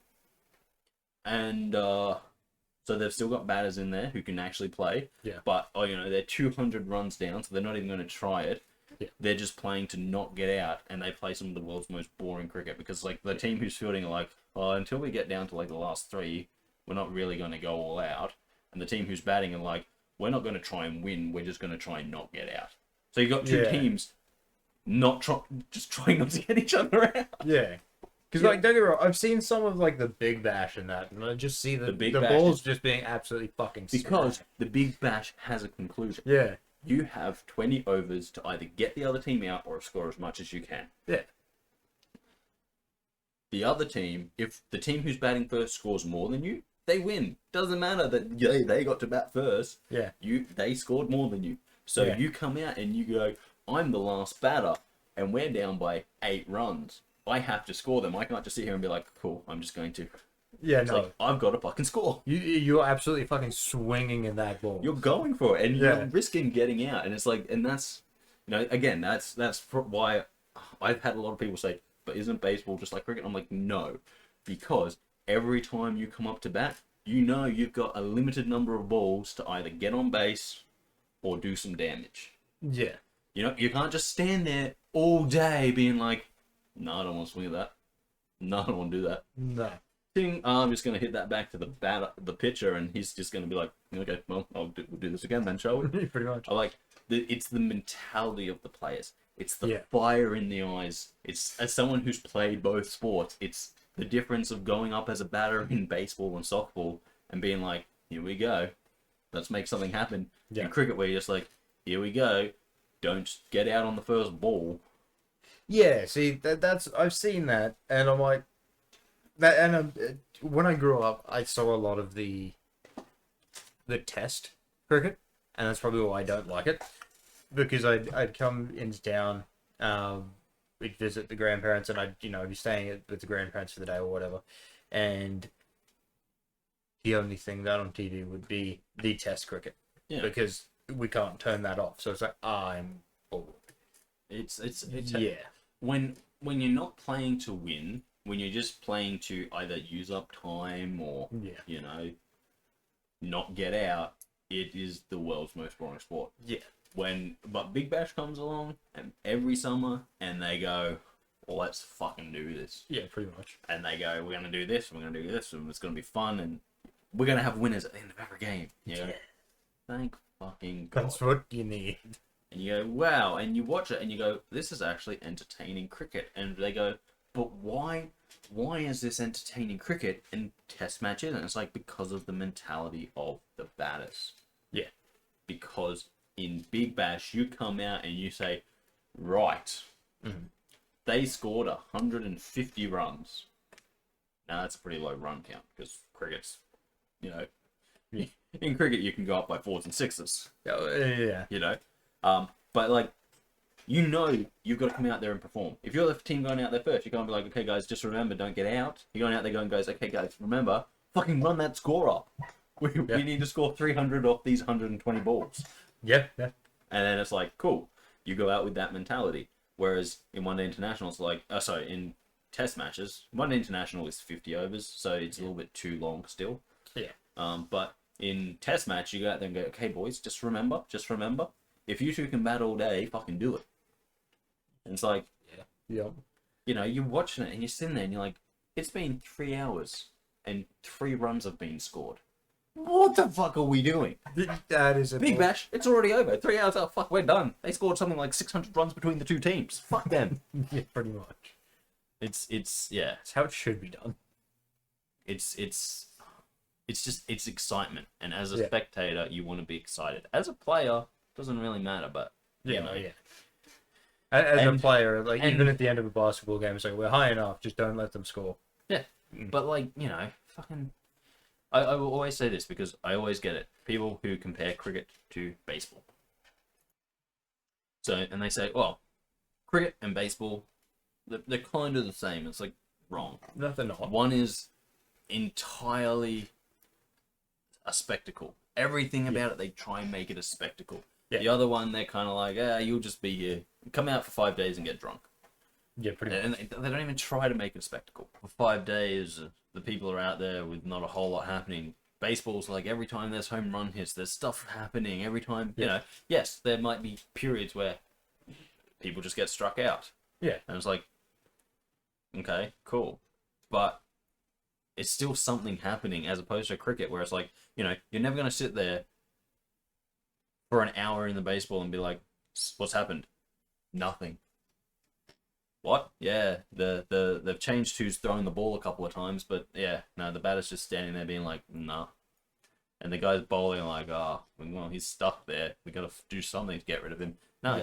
and so they've still got batters in there who can actually play. Yeah. But you know, they're 200 runs down, so they're not even going to try it. Yeah. They're just playing to not get out, and they play some of the world's most boring cricket because like the team who's fielding are like, oh, until we get down to like the last 3, we're not really going to go all out, and the team who's batting are like, we're not going to try and win, we're just going to try and not get out. So you've got 2 teams just trying not to get each other out. Yeah. Because, like, don't get me wrong, I've seen some of, like, the Big Bash and that, and I just see the Big Bash balls just being absolutely fucking Because smashed. the Big Bash has a conclusion. Yeah. You have 20 overs to either get the other team out or score as much as you can. Yeah. The other team, if the team who's batting first scores more than you, they win. Doesn't matter that they got to bat first. Yeah. They scored more than you. So Yeah. you come out and you go, I'm the last batter, and we're down by 8 runs. I have to score them. I can't just sit here and be like, cool, I'm just going to. Yeah, It's no. like, I've got to fucking score. You're absolutely fucking swinging in that ball. You're going for it, and Yeah. you're risking getting out. And it's like, and that's, you know, again, that's why I've had a lot of people say, but isn't baseball just like cricket? I'm like, no, because every time you come up to bat, you know you've got a limited number of balls to either get on base or do some damage. Yeah. You know, you can't just stand there all day being like, no, I don't want to swing at that. No, I don't want to do that. No. I'm just going to hit that back to the pitcher, and he's just going to be like, okay, well, we'll do this again then, shall we? Pretty much. I like, it's the mentality of the players. It's the Yeah. fire in the eyes. It's, as someone who's played both sports, it's the difference of going up as a batter in baseball and softball and being like, here we go, let's make something happen. Yeah. In cricket, where you're just like, here we go, don't get out on the first ball. Yeah, see, that's I've seen that, and I'm like, that. And when I grew up, I saw a lot of the test cricket, and that's probably why I don't like it, because I'd come into town, we'd visit the grandparents, and I'd be staying with the grandparents for the day or whatever, and the only thing that on TV would be the test cricket, because we can't turn that off. So it's like, I'm bored. It's Yeah. When you're not playing to win, when you're just playing to either use up time or not get out, it is the world's most boring sport. Yeah. But Big Bash comes along and every summer and they go, well, let's fucking do this. Yeah, pretty much. And they go, we're gonna do this, and we're gonna do this, and it's gonna be fun, and we're gonna have winners at the end of every game. Yeah. Thank fucking God. That's what you need. And you go, wow, and you watch it and you go, this is actually entertaining cricket. And they go, but why is this entertaining cricket in test matches? And it's like, because of the mentality of the batters. Yeah. Because in Big Bash, you come out and you say, right, they scored 150 runs. Now that's a pretty low run count, because cricket's, in cricket you can go up by 4s and 6s. Yeah. But like, you've got to come out there and perform. If you're the team going out there first, you're going to be like, okay, guys, just remember, don't get out. You're going out there going, guys, okay, guys, remember, fucking run that score up. We need to score 300 off these 120 balls. Yeah. And then it's like, cool. You go out with that mentality. Whereas in one day international, it's like, in test matches, one day international is 50 overs, so it's a little bit too long still. Yeah. But in test match, you go out there and go, okay, boys, just remember, if you two can bat all day, fucking do it. And it's like, Yeah. You're watching it and you're sitting there and you're like, it's been 3 hours and 3 runs have been scored. What the fuck are we doing? That is a Big Bash, it's already over. 3 hours, oh fuck, we're done. They scored something like 600 runs between the two teams. Fuck them. Yeah, pretty much. It's It's how it should be done. It's excitement. And as a spectator, you want to be excited. As a player, doesn't really matter, but Yeah. As a player, like, even at the end of a basketball game, it's like, we're high enough, just don't let them score. Yeah. But like, fucking, I will always say this because I always get it. People who compare cricket to baseball. So, and they say, well, cricket and baseball, they're kind of the same. It's like, wrong. No, they're not. One is entirely a spectacle. Everything about it, they try and make it a spectacle. Yeah. The other one, they're kind of like, you'll just be here. Come out for 5 days and get drunk. Yeah, pretty much. And they don't even try to make it a spectacle. For 5 days, the people are out there with not a whole lot happening. Baseball's like, every time there's home run hits, there's stuff happening. Every time, yes, there might be periods where people just get struck out. Yeah. And it's like, okay, cool. But it's still something happening as opposed to cricket where it's like, you're never going to sit there for an hour in the baseball and be like, what's happened? Nothing. What? Yeah, they've changed who's throwing the ball a couple of times, but yeah, no, the batter's just standing there being like, nah. And the guy's bowling like, well, he's stuck there. We got to do something to get rid of him. No,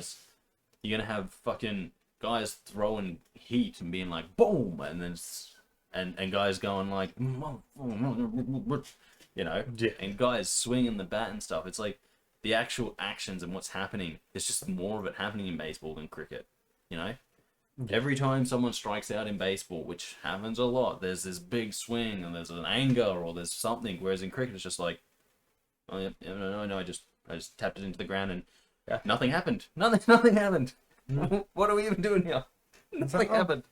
you're gonna have fucking guys throwing heat and being like, boom, and then and guys going like, and guys swinging the bat and stuff. It's like the actual actions and what's happening. There's just more of it happening in baseball than cricket. Every time someone strikes out in baseball, which happens a lot, there's this big swing and there's an anger or there's something. Whereas in cricket, it's just like, oh yeah, no, I just tapped it into the ground and nothing happened. Nothing happened. What are we even doing here? Nothing happened.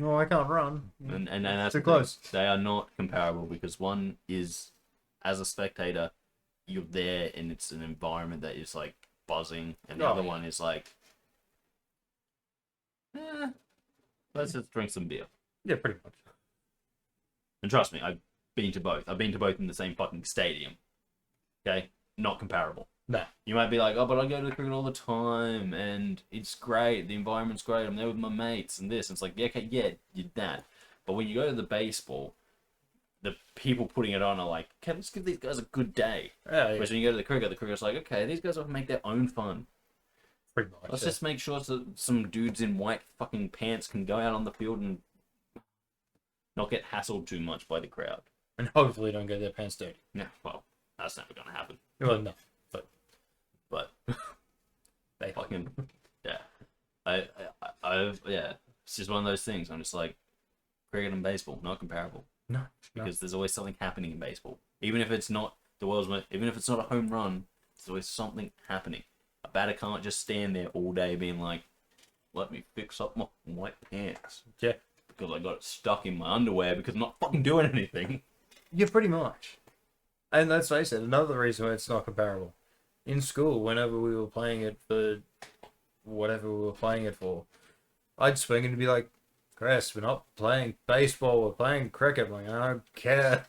No, I can't run. And that's Too the thing. close. They are not comparable because one is, as a spectator, you're there and it's an environment that is like buzzing, and the other one is like, let's just drink some beer. Yeah, pretty much. And trust me, I've been to both. I've been to both in the same fucking stadium. Okay? Not comparable. No. You might be like, oh, but I go to the cricket all the time, and it's great, the environment's great, I'm there with my mates, and this. And it's like, yeah, okay, yeah, you're that. But when you go to the baseball, the people putting it on are like, okay, let's give these guys a good day. Yeah. Whereas when you go to the cricket's like, okay, these guys will make their own fun. Pretty much. Let's just make sure that some dudes in white fucking pants can go out on the field and not get hassled too much by the crowd. And hopefully don't get their pants dirty. Yeah, well, that's never gonna happen. Well, no. But They fucking yeah, yeah. It's just one of those things. I'm just like, cricket and baseball, not comparable. No. Because there's always something happening in baseball. Even if it's not the world's most, even if it's not a home run, there's always something happening. A batter can't just stand there all day being like, let me fix up my white pants. Yeah. Because I got it stuck in my underwear because I'm not fucking doing anything. Yeah, pretty much. And let's face it, another reason why it's not comparable. In school, whenever we were playing it for whatever we were playing it for, I'd swing and be like, Kris, we're not playing baseball, we're playing cricket. I'm like, I don't care.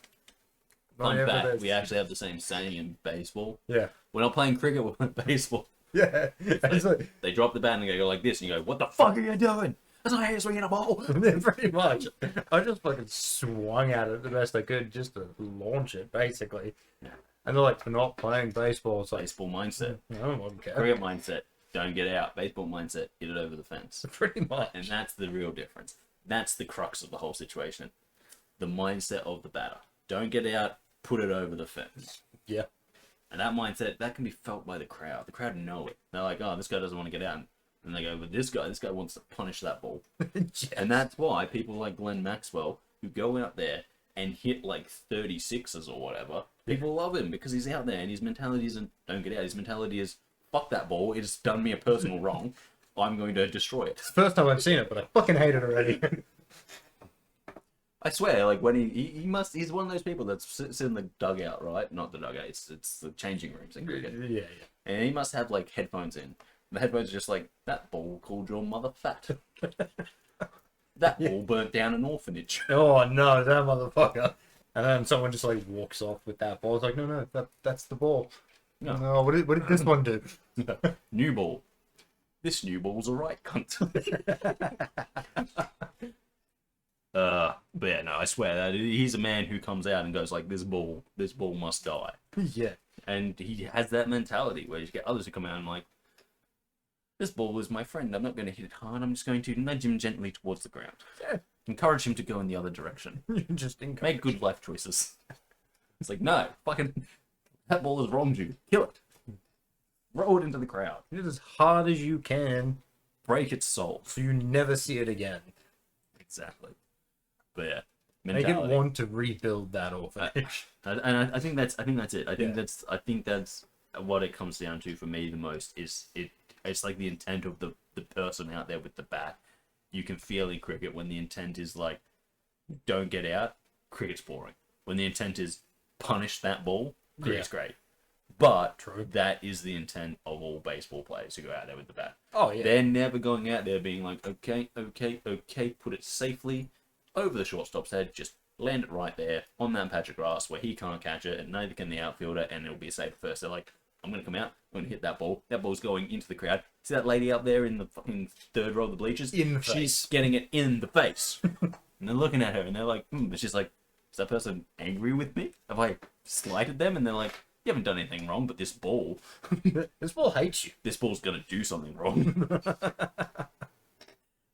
Fun fact, we actually have the same saying in baseball. Yeah. We're not playing cricket, we're playing baseball. Yeah. It's like, They drop the bat and they go like this, and you go, what the fuck are you doing? That's not how you're swinging a ball. pretty much. I just fucking swung at it the best I could just to launch it, basically. Yeah. And they're like, we're not playing baseball. It's like, Baseball mindset. I don't care. Cricket mindset, don't get out. Baseball mindset, hit it over the fence. Pretty much. And that's the real difference. That's the crux of the whole situation. The mindset of the batter. Don't get out, put it over the fence. Yeah. And that mindset, that can be felt by the crowd. The crowd know it. They're like, oh, this guy doesn't want to get out. And they go, but this guy wants to punish that ball. Yes. And that's why people like Glenn Maxwell, who go out there and hit like 36s or whatever, people love him because he's out there and his mentality isn't, don't get out. His mentality is, fuck that ball. It's done me a personal wrong. I'm going to destroy it. It's the first time I've seen it, but I fucking hate it already. I swear, like when he's one of those people that sits in the dugout, right? Not the dugout, it's the changing rooms in cricket. Yeah. And he must have like headphones in. The headphones are just like, that ball called your mother fat. That ball burnt down an orphanage. Oh no, that motherfucker. And then someone just like walks off with that ball. It's like, no, that's the ball. No, what did this one do? New ball. This new ball's a right cunt. But yeah, no, I swear that he's a man who comes out and goes like, this ball must die. Yeah. And he has that mentality where you get others who come out and like, this ball is my friend. I'm not going to hit it hard. I'm just going to nudge him gently towards the ground. Yeah. Encourage him to go in the other direction. Just Make good life choices. It's like, no, fucking, that ball has wronged you. Kill it. Throw it into the crowd. Hit it as hard as you can, Break its soul. so you never see it again. Exactly. But yeah, Make it mentality. want to rebuild that orphanage. And I think that's it. I think that's what it comes down to for me the most is it's like the intent of the person out there with the bat. You can feel in cricket when the intent is like, don't get out, cricket's boring. When the intent is punish that ball, cricket's great. But True. that is the intent of all baseball players who go out there with the bat. Oh yeah. They're never going out there being like, okay, put it safely over the shortstop's head, just land it right there on that patch of grass where he can't catch it, and neither can the outfielder, and it'll be a safe first. They're like, I'm going to come out, I'm going to hit that ball. That ball's going into the crowd. See that lady up there in the fucking third row of the bleachers? In the She's face. getting it in the face. And they're looking at her, and they're like, but she's like, is that person angry with me? Have I slighted them? And they're like, you haven't done anything wrong, but this ball, This ball hates you. this ball's going to do something wrong.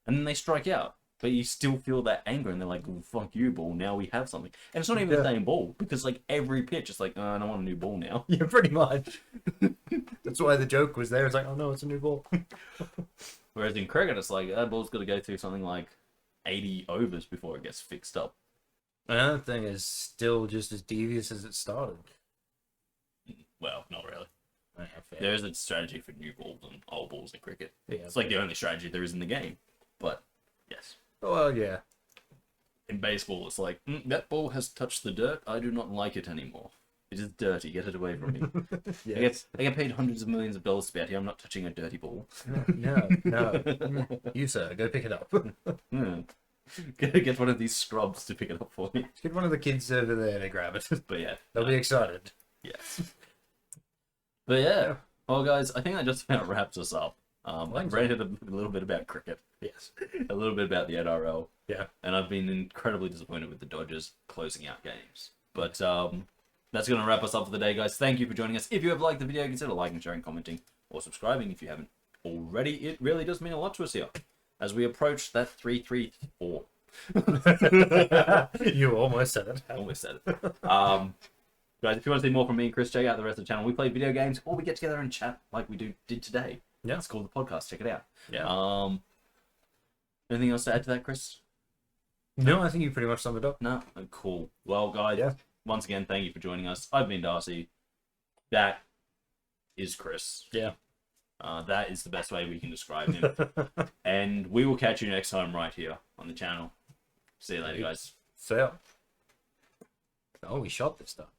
And then they strike out. But you still feel that anger, and they're like, well, fuck you, ball, now we have something. And it's not even the same ball, because like every pitch, it's like, oh, I don't want a new ball now. Yeah, pretty much. That's why the joke was there. It's like, oh no, it's a new ball. Whereas in cricket, it's like, that ball's got to go through something like 80 overs before it gets fixed up. Another thing is still just as devious as it started. Well, not really. Yeah, fair. There is a strategy for new balls and old balls in cricket. Yeah, It's like the only strategy there is in the game. But, yes. well, yeah. in baseball, it's like, that ball has touched the dirt. I do not like it anymore. It is dirty. Get it away from me. Yes. I get paid hundreds of millions of dollars to be out here. I'm not touching a dirty ball. No. You, sir, go pick it up. Get one of these scrubs to pick it up for me. Get one of the kids over there to grab it. But yeah. They'll be excited. Yes. But yeah. Well, guys, I think that just about wraps us up. I've ranted a little bit about cricket. Yes. A little bit about the NRL. Yeah. And I've been incredibly disappointed with the Dodgers closing out games. But that's going to wrap us up for the day, guys. Thank you for joining us. If you have liked the video, consider liking, sharing, commenting, or subscribing if you haven't already. It really does mean a lot to us here as we approach that 334. You almost said it. Almost said it. Guys, if you want to see more from me and Kris, check out the rest of the channel. We play video games, or we get together and chat like we did today. Yeah. It's called the podcast. Check it out. Yeah. Anything else to add to that, Kris? No, I think you pretty much summed it up. No? Oh, cool. Well, guys, Yeah. once again, thank you for joining us. I've been Darcy. That is Kris. Yeah. That is the best way we can describe him. And we will catch you next time right here on the channel. See you later, guys. So, oh, we shot this stuff.